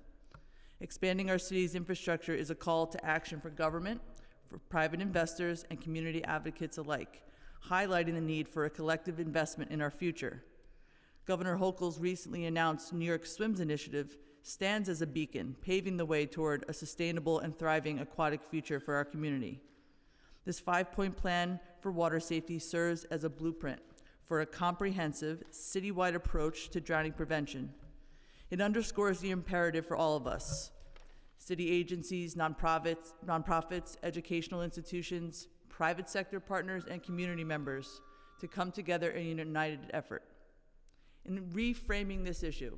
Expanding our city's infrastructure is a call to action for government, for private investors, and community advocates alike, highlighting the need for a collective investment in our future. Governor Hochul's recently announced New York Swims initiative stands as a beacon, paving the way toward a sustainable and thriving aquatic future for our community. This 5-point plan for water safety serves as a blueprint for a comprehensive, citywide approach to drowning prevention. It underscores the imperative for all of us, city agencies, nonprofits, educational institutions, private sector partners, and community members to come together in a united effort. In reframing this issue,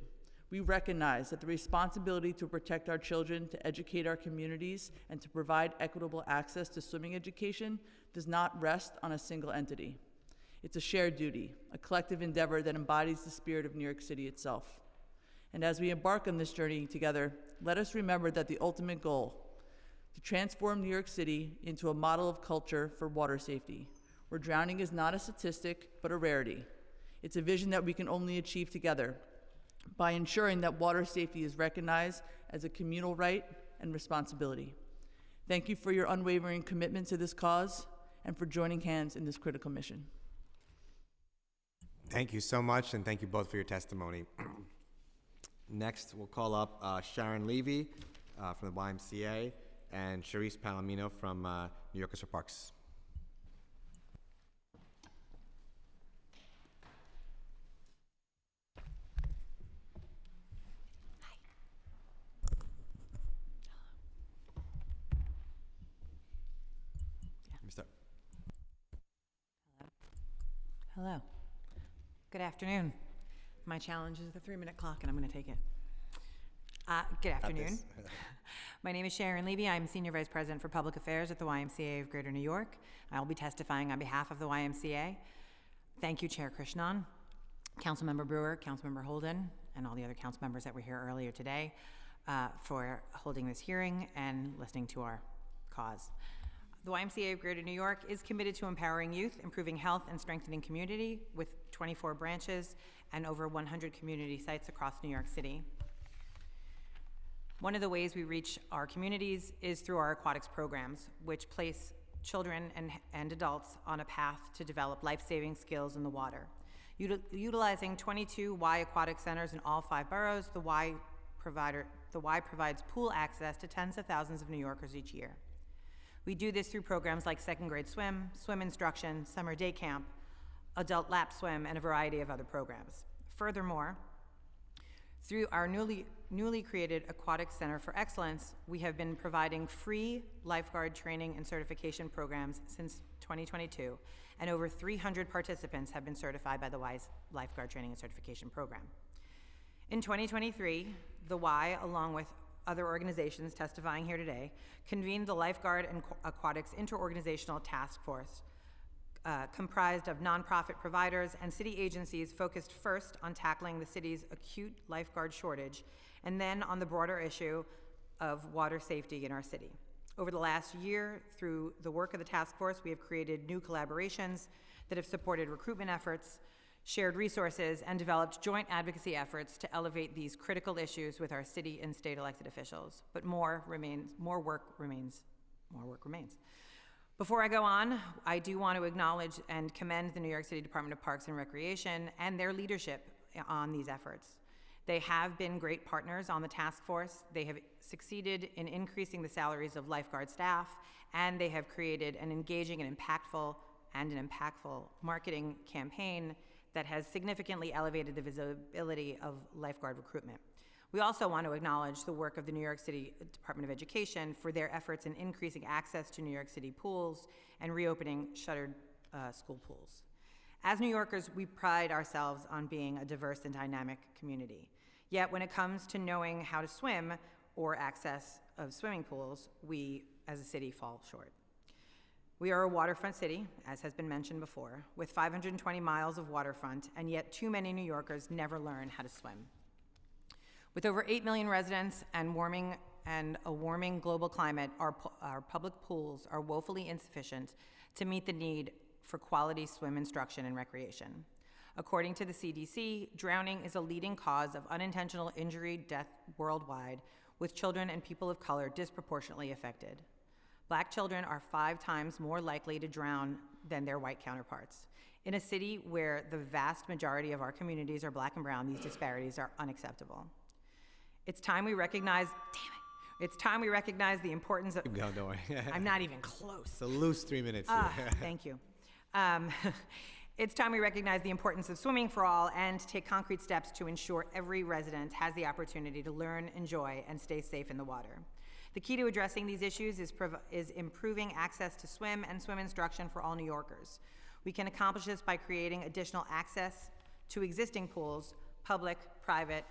we recognize that the responsibility to protect our children, to educate our communities, and to provide equitable access to swimming education does not rest on a single entity. It's a shared duty, a collective endeavor that embodies the spirit of New York City itself. And as we embark on this journey together, let us remember that the ultimate goal, to transform New York City into a model of culture for water safety, where drowning is not a statistic, but a rarity. It's a vision that we can only achieve together by ensuring that water safety is recognized as a communal right and responsibility. Thank you for your unwavering commitment to this cause and for joining hands in this critical mission. Thank you so much, and thank you both for your testimony. Next, we'll call up Sharon Levy from the YMCA. and Charisse Palomino from New Yorkers for Parks. Hello. Good afternoon. My challenge is the 3-minute clock, and I'm going to take it. Good afternoon. My name is Sharon Levy. I'm Senior Vice President for Public Affairs at the YMCA of Greater New York. I will be testifying on behalf of the YMCA. Thank you, Chair Krishnan, Councilmember Brewer, Councilmember Holden, and all the other council members that were here earlier today for holding this hearing and listening to our cause. The YMCA of Greater New York is committed to empowering youth, improving health, and strengthening community with 24 branches and over 100 community sites across New York City. One of the ways we reach our communities is through our aquatics programs, which place children and adults on a path to develop life-saving skills in the water. Utilizing 22 Y aquatic centers in all 5 boroughs, the Y provides pool access to tens of thousands of New Yorkers each year. We do this through programs like second grade swim, swim instruction, summer day camp, adult lap swim, and a variety of other programs. Furthermore, through our newly created Aquatic Center for Excellence, we have been providing free lifeguard training and certification programs since 2022, and over 300 participants have been certified by the Y's Lifeguard Training and Certification Program. In 2023, the Y, along with other organizations testifying here today, convened the Lifeguard and Aquatics Interorganizational Task Force, comprised of nonprofit providers and city agencies focused first on tackling the city's acute lifeguard shortage and then on the broader issue of water safety in our city. Over the last year, through the work of the task force, we have created new collaborations that have supported recruitment efforts, shared resources, and developed joint advocacy efforts to elevate these critical issues with our city and state elected officials. But more work remains. Before I go on, I do want to acknowledge and commend the New York City Department of Parks and Recreation and their leadership on these efforts. They have been great partners on the task force. They have succeeded in increasing the salaries of lifeguard staff, and they have created an engaging and impactful marketing campaign that has significantly elevated the visibility of lifeguard recruitment. We also want to acknowledge the work of the New York City Department of Education for their efforts in increasing access to New York City pools and reopening shuttered school pools. As New Yorkers, we pride ourselves on being a diverse and dynamic community. Yet when it comes to knowing how to swim or access of swimming pools, we as a city fall short. We are a waterfront city, as has been mentioned before, with 520 miles of waterfront, and yet too many New Yorkers never learn how to swim. With over 8 million residents and a warming global climate, our public pools are woefully insufficient to meet the need for quality swim instruction and recreation. According to the CDC, drowning is a leading cause of unintentional injury, death worldwide, with children and people of color disproportionately affected. Black children are 5 times more likely to drown than their white counterparts. In a city where the vast majority of our communities are Black and brown, these disparities are unacceptable. It's time we recognize, it's time we recognize the importance of— No, don't worry. I'm not even close. It's a loose 3 minutes here. Thank you. It's time we recognize the importance of swimming for all and take concrete steps to ensure every resident has the opportunity to learn, enjoy, and stay safe in the water. The key to addressing these issues is improving access to swim and swim instruction for all New Yorkers. We can accomplish this by creating additional access to existing pools, public, private,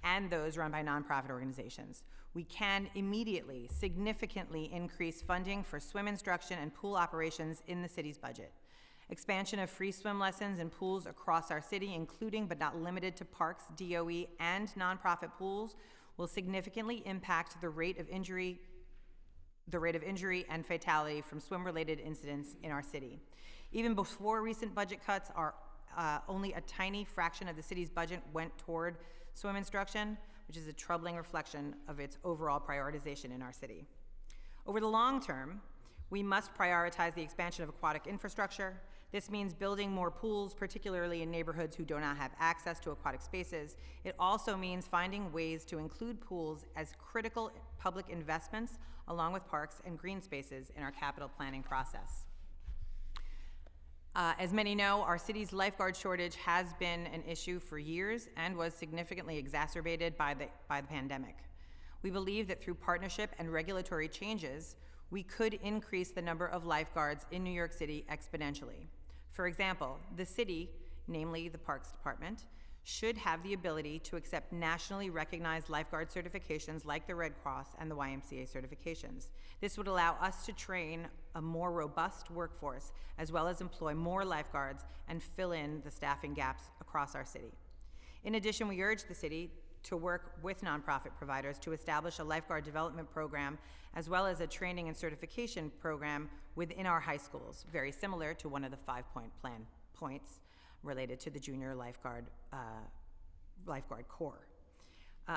and those run by nonprofit organizations. We can immediately, significantly increase funding for swim instruction and pool operations in the city's budget. Expansion of free swim lessons in pools across our city, including but not limited to parks, DOE, and nonprofit pools, will significantly impact the rate of injury and fatality from swim-related incidents in our city. Even before recent budget cuts, only a tiny fraction of the city's budget went toward swim instruction, which is a troubling reflection of its overall prioritization in our city. Over the long term, we must prioritize the expansion of aquatic infrastructure. This means building more pools, particularly in neighborhoods who do not have access to aquatic spaces. It also means finding ways to include pools as critical public investments, along with parks and green spaces in our capital planning process. As many know, our city's lifeguard shortage has been an issue for years and was significantly exacerbated by the pandemic. We believe that through partnership and regulatory changes, we could increase the number of lifeguards in New York City exponentially. For example, the city, namely the Parks Department, should have the ability to accept nationally recognized lifeguard certifications like the Red Cross and the YMCA certifications. This would allow us to train a more robust workforce, as well as employ more lifeguards and fill in the staffing gaps across our city. In addition, we urge the city to work with nonprofit providers to establish a lifeguard development program, as well as a training and certification program within our high schools, very similar to one of the 5-point plan points related to the junior lifeguard corps.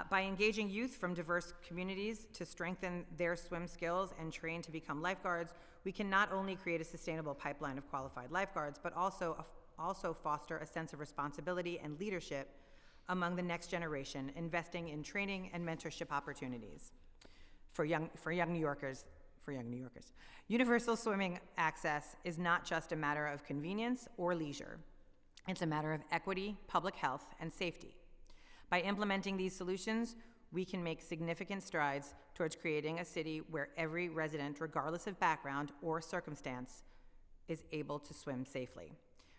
By engaging youth from diverse communities to strengthen their swim skills and train to become lifeguards, we can not only create a sustainable pipeline of qualified lifeguards, but also foster a sense of responsibility and leadership among the next generation, investing in training and mentorship opportunities for young New Yorkers. Universal swimming access is not just a matter of convenience or leisure. It's a matter of equity, public health, and safety. By implementing these solutions, we can make significant strides towards creating a city where every resident, regardless of background or circumstance, is able to swim safely.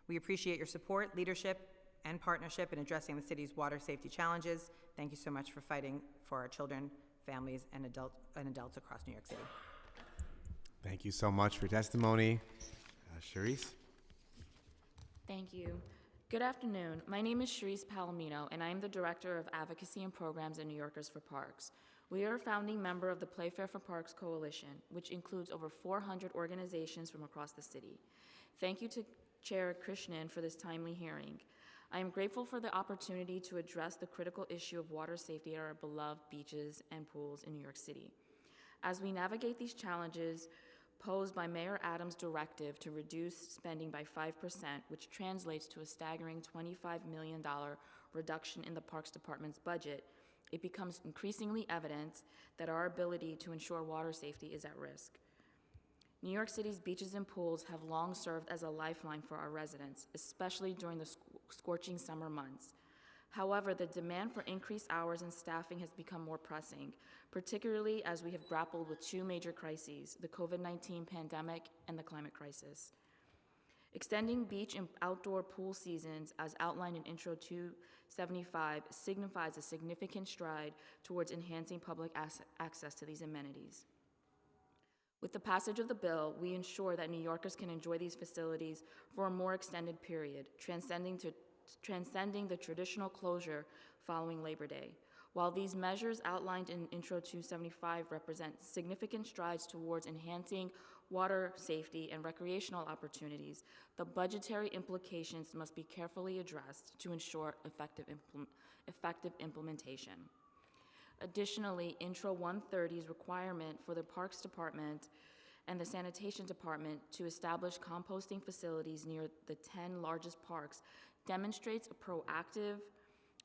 We appreciate your support, leadership, and partnership in addressing the city's water safety challenges. Thank you so much for fighting for our children, families, and adults across New York City. Thank you so much for your testimony. Charisse? Thank you. Good afternoon. My name is Charisse Palomino, and I am the Director of Advocacy and Programs at New Yorkers for Parks. We are a founding member of the Playfair for Parks Coalition, which includes over 400 organizations from across the city. Thank you to Chair Krishnan for this timely hearing. I am grateful for the opportunity to address the critical issue of water safety at our beloved beaches and pools in New York City. As we navigate these challenges posed by Mayor Adams' directive to reduce spending by 5%, which translates to a staggering $25 million reduction in the Parks Department's budget, it becomes increasingly evident that our ability to ensure water safety is at risk. New York City's beaches and pools have long served as a lifeline for our residents, especially during the scorching summer months. However, the demand for increased hours and staffing has become more pressing, particularly as we have grappled with two major crises, the COVID-19 pandemic and the climate crisis. Extending beach and outdoor pool seasons, as outlined in Intro 275, signifies a significant stride towards enhancing public access to these amenities. With the passage of the bill, we ensure that New Yorkers can enjoy these facilities for a more extended period, transcending the traditional closure following Labor Day. While these measures outlined in Intro 275 represent significant strides towards enhancing water safety and recreational opportunities, the budgetary implications must be carefully addressed to ensure effective implementation. Additionally, Intro 130's requirement for the Parks Department and the Sanitation Department to establish composting facilities near the 10 largest parks demonstrates a proactive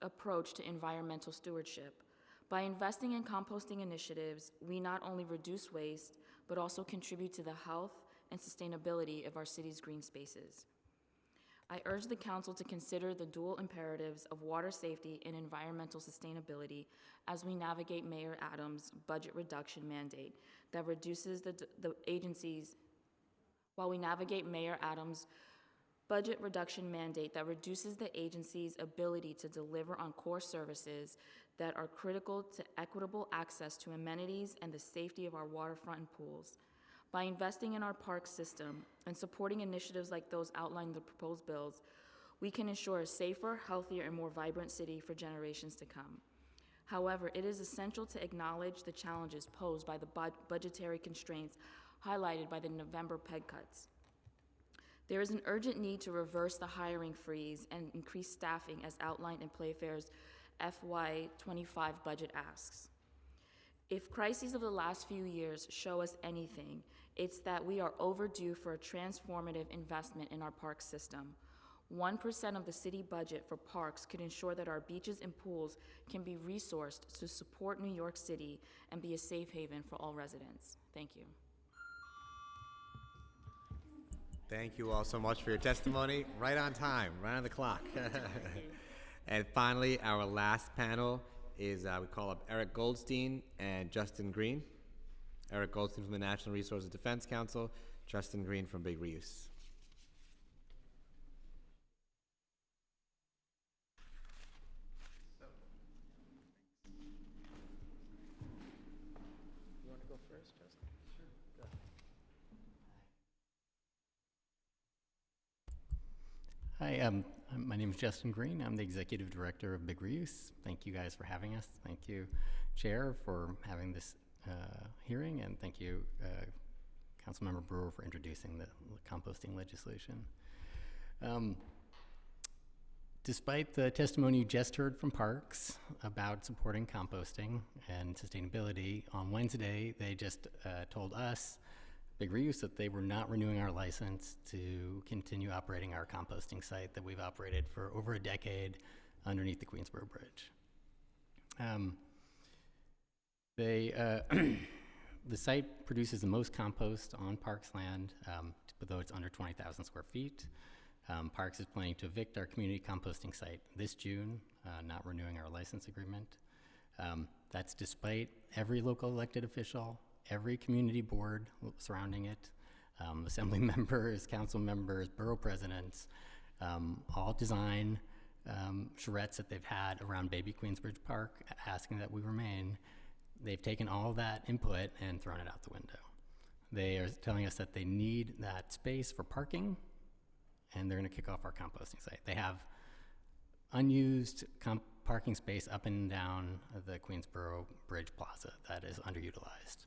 approach to environmental stewardship. By investing in composting initiatives, we not only reduce waste, but also contribute to the health and sustainability of our city's green spaces. I urge the Council to consider the dual imperatives of water safety and environmental sustainability as we navigate Mayor Adams' budget reduction mandate that reduces the agency's ability to deliver on core services that are critical to equitable access to amenities and the safety of our waterfront and pools. By investing in our park system and supporting initiatives like those outlined in the proposed bills, we can ensure a safer, healthier, and more vibrant city for generations to come. However, it is essential to acknowledge the challenges posed by the budgetary constraints highlighted by the November PEG cuts. There is an urgent need to reverse the hiring freeze and increase staffing as outlined in Playfair's FY25 budget asks. If crises of the last few years show us anything, it's that we are overdue for a transformative investment in our park system. 1% of the city budget for parks could ensure that our beaches and pools can be resourced to support New York City and be a safe haven for all residents. Thank you. Thank you all so much for your testimony. Right on time, right on the clock. And finally, our last panel is we call up Eric Goldstein and Justin Green. Eric Goldstein from the National Resources Defense Council, Justin Green from Big Reuse. You want to go first, Justin? Sure. Go ahead. Hi, my name is Justin Green. I'm the Executive Director of Big Reuse. Thank you guys for having us. Thank you, Chair, for having this hearing, and thank you, Councilmember Brewer, for introducing the composting legislation. Despite the testimony you just heard from Parks about supporting composting and sustainability, on Wednesday they just told us, Big Reuse, that they were not renewing our license to continue operating our composting site that we've operated for over a decade underneath the Queensboro Bridge. The site produces the most compost on Parks land, though it's under 20,000 square feet. Parks is planning to evict our community composting site this June, not renewing our license agreement. That's despite every local elected official, every community board surrounding it, assembly members, council members, borough presidents, all design charrettes that they've had around Baby Queensbridge Park asking that we remain. They've taken all that input and thrown it out the window. They are telling us that they need that space for parking, and they're going to kick off our composting site. They have unused parking space up and down the Queensboro Bridge Plaza that is underutilized.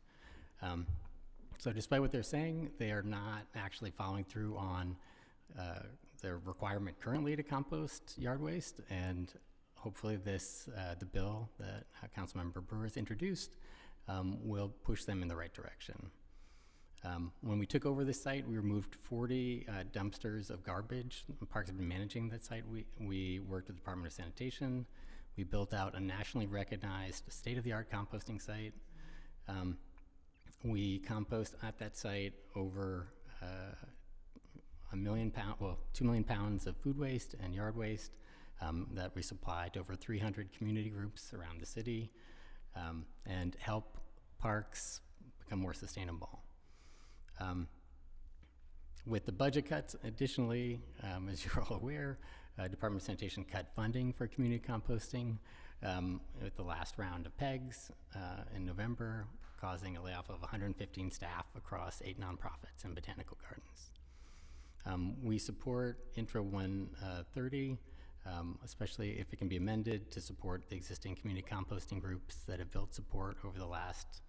So despite what they're saying, they are not actually following through on their requirement currently to compost yard waste, and hopefully the bill that Councilmember Brewer has introduced will push them in the right direction. When we took over this site, we removed 40 dumpsters of garbage. Parks have been managing that site. We worked with the Department of Sanitation. We built out a nationally recognized state-of-the-art composting site. We compost at that site over 2 million pounds of food waste and yard waste that we supply to over 300 community groups around the city and help parks become more sustainable. With the budget cuts, additionally, as you're all aware, Department of Sanitation cut funding for community composting with the last round of PEGs in November, causing a layoff of 115 staff across 8 nonprofits and botanical gardens. We support Intro 130, especially if it can be amended to support the existing community composting groups that have built support over the last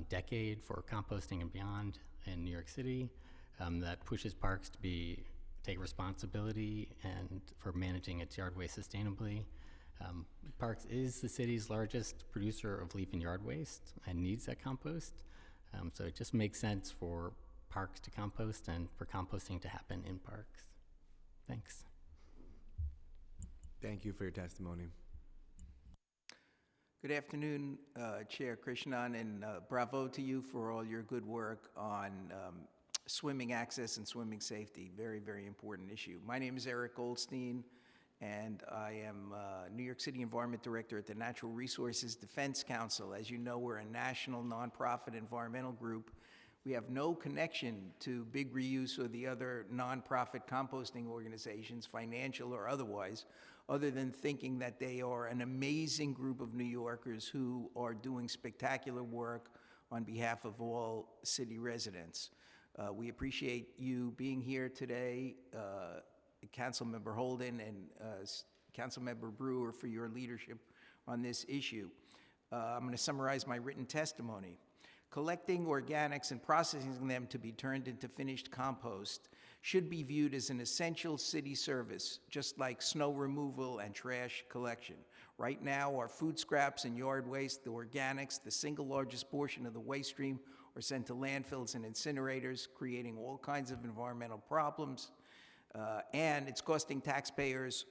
decade for composting and beyond in New York City, that pushes Parks to take responsibility and for managing its yard waste sustainably. Parks is the city's largest producer of leaf and yard waste and needs that compost. So it just makes sense for Parks to compost and for composting to happen in Parks. Thanks. Thank you for your testimony. Good afternoon, Chair Krishnan, and bravo to you for all your good work on swimming access and swimming safety. Very, very important issue. My name is Eric Goldstein, and I am New York City Environment Director at the Natural Resources Defense Council. As you know, we're a national nonprofit environmental group. We have no connection to Big Reuse or the other nonprofit composting organizations, financial or otherwise, other than thinking that they are an amazing group of New Yorkers who are doing spectacular work on behalf of all city residents. We appreciate you being here today, Councilmember Holden and Councilmember Brewer, for your leadership on this issue. I'm going to summarize my written testimony. Collecting organics and processing them to be turned into finished compost should be viewed as an essential city service, just like snow removal and trash collection. Right now, our food scraps and yard waste, the organics, the single largest portion of the waste stream, are sent to landfills and incinerators, creating all kinds of environmental problems. And it's costing taxpayers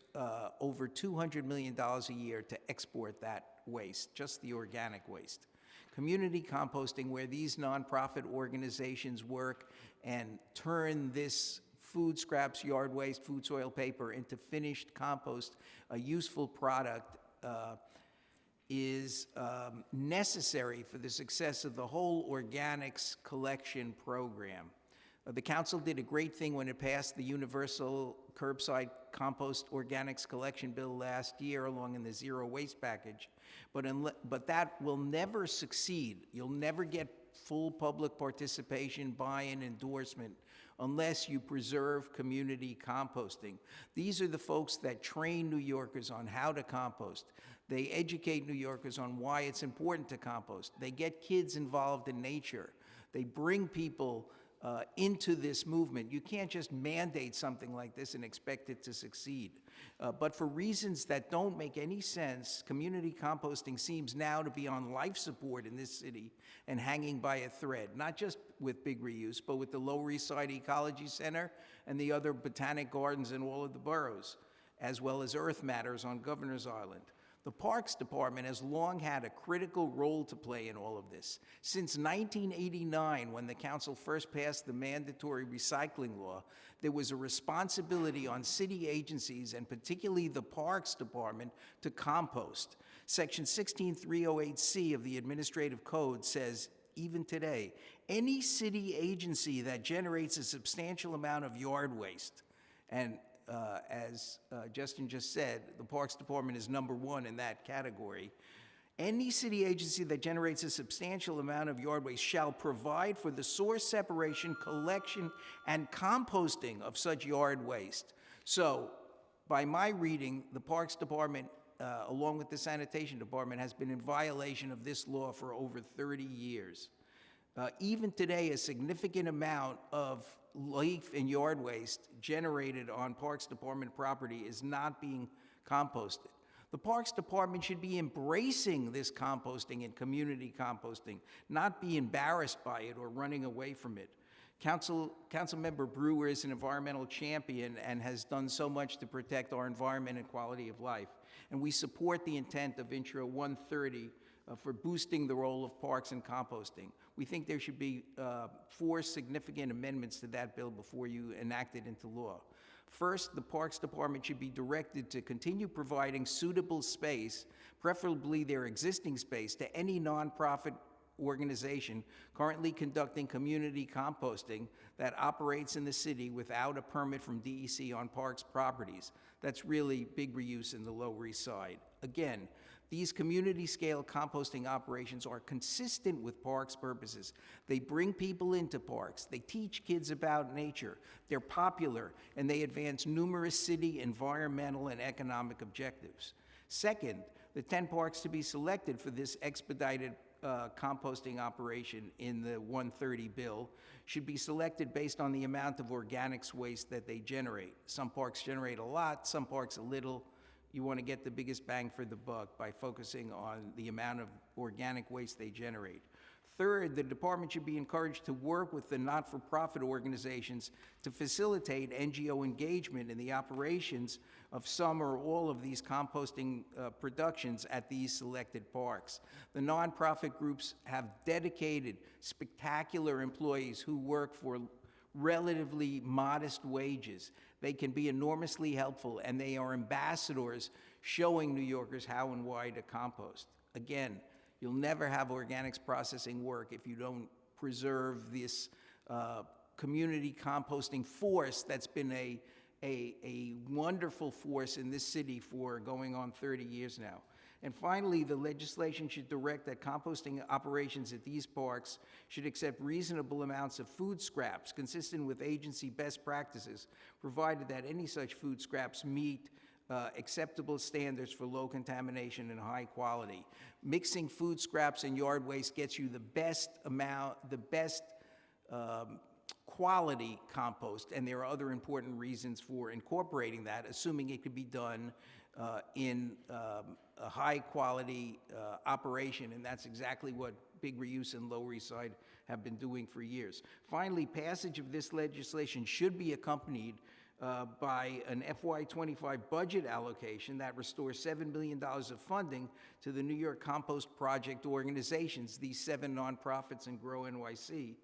over $200 million a year to export that waste, just the organic waste. Community composting, where these nonprofit organizations work and turn this food scraps, yard waste, food soil paper into finished compost, a useful product, is necessary for the success of the whole organics collection program. The council did a great thing when it passed the universal curbside compost organics collection bill last year along in the zero waste package, but that will never succeed. You'll never get full public participation, buy-in, endorsement unless you preserve community composting. These are the folks that train New Yorkers on how to compost. They educate New Yorkers on why it's important to compost. They get kids involved in nature. They bring people into this movement. You can't just mandate something like this and expect it to succeed. But for reasons that don't make any sense, community composting seems now to be on life support in this city and hanging by a thread, not just with Big Reuse, but with the Lower East Side Ecology Center and the other botanic gardens in all of the boroughs, as well as Earth Matters on Governor's Island. The Parks Department has long had a critical role to play in all of this. Since 1989, when the council first passed the mandatory recycling law, there was a responsibility on city agencies, and particularly the Parks Department, to compost. Section 16308C of the Administrative Code says, even today, any city agency that generates a substantial amount of yard waste, and as Justin just said, the Parks Department is #1 in that category. Any city agency that generates a substantial amount of yard waste shall provide for the source separation, collection, and composting of such yard waste. So, by my reading, the Parks Department, along with the Sanitation Department, has been in violation of this law for over 30 years. Even today, a significant amount of leaf and yard waste generated on Parks Department property is not being composted. The Parks Department should be embracing this composting and community composting, not be embarrassed by it or running away from it. Councilmember Brewer is an environmental champion and has done so much to protect our environment and quality of life. And we support the intent of Intro 130 for boosting the role of parks and composting. We think there should be 4 significant amendments to that bill before you enact it into law. First, the Parks Department should be directed to continue providing suitable space, preferably their existing space, to any nonprofit organization currently conducting community composting that operates in the city without a permit from DEC on parks properties. That's really Big Reuse in the Lower East Side. Again, these community-scale composting operations are consistent with parks' purposes. They bring people into parks. They teach kids about nature. They're popular, and they advance numerous city, environmental, and economic objectives. Second, the 10 parks to be selected for this expedited composting operation in the 130 bill should be selected based on the amount of organics waste that they generate. Some parks generate a lot, some parks a little. You want to get the biggest bang for the buck by focusing on the amount of organic waste they generate. Third, the department should be encouraged to work with the not-for-profit organizations to facilitate NGO engagement in the operations of some or all of these composting productions at these selected parks. The nonprofit groups have dedicated, spectacular employees who work for relatively modest wages. They can be enormously helpful, and they are ambassadors showing New Yorkers how and why to compost. Again, you'll never have organics processing work if you don't preserve this community composting force that's been a wonderful force in this city for going on 30 years now. And finally, the legislation should direct that composting operations at these parks should accept reasonable amounts of food scraps consistent with agency best practices, provided that any such food scraps meet acceptable standards for low contamination and high quality. Mixing food scraps and yard waste gets you the best quality compost, and there are other important reasons for incorporating that, assuming it could be done in a high-quality operation, and that's exactly what Big Reuse and Lower East Side have been doing for years. Finally, passage of this legislation should be accompanied by an FY25 budget allocation that restores $7 million of funding to the New York Compost Project organizations, these 7 nonprofits and Grow NYC,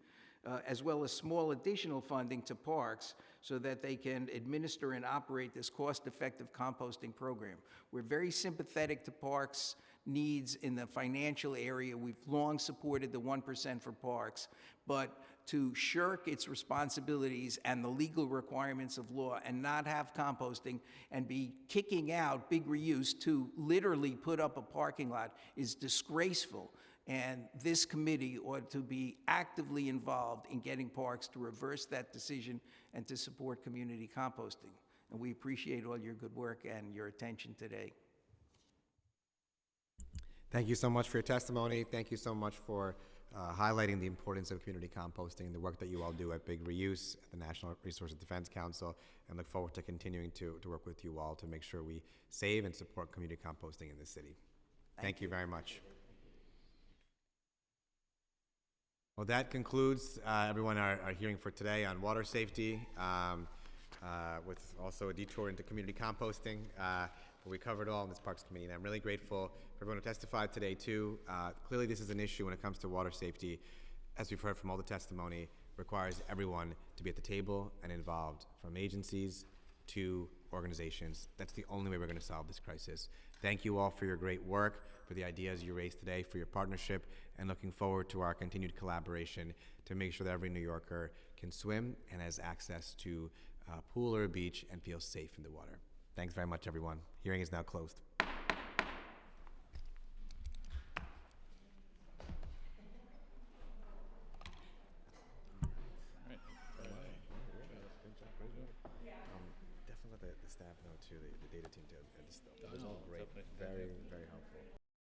as well as small additional funding to parks so that they can administer and operate this cost-effective composting program. We're very sympathetic to parks' needs in the financial area. We've long supported the 1% for parks, but to shirk its responsibilities and the legal requirements of law and not have composting and be kicking out Big Reuse to literally put up a parking lot is disgraceful. And this committee ought to be actively involved in getting parks to reverse that decision and to support community composting. And we appreciate all your good work and your attention today. Thank you so much for your testimony. Thank you so much for highlighting the importance of community composting and the work that you all do at Big Reuse, at the National Resources Defense Council, and look forward to continuing to work with you all to make sure we save and support community composting in this city. Thank you very much. Well, that concludes everyone our hearing for today on water safety, with also a detour into community composting. But we covered it all in this Parks Committee, and I'm really grateful for everyone who testified today, too. Clearly, this is an issue when it comes to water safety, as we've heard from all the testimony, requires everyone to be at the table and involved, from agencies to organizations. That's the only way we're going to solve this crisis. Thank you all for your great work, for the ideas you raised today, for your partnership, and looking forward to our continued collaboration to make sure that every New Yorker can swim and has access to a pool or a beach and feels safe in the water. Thanks very much, everyone. Hearing is now closed. Definitely let the staff know too, the data team too. It was all great, very, very helpful.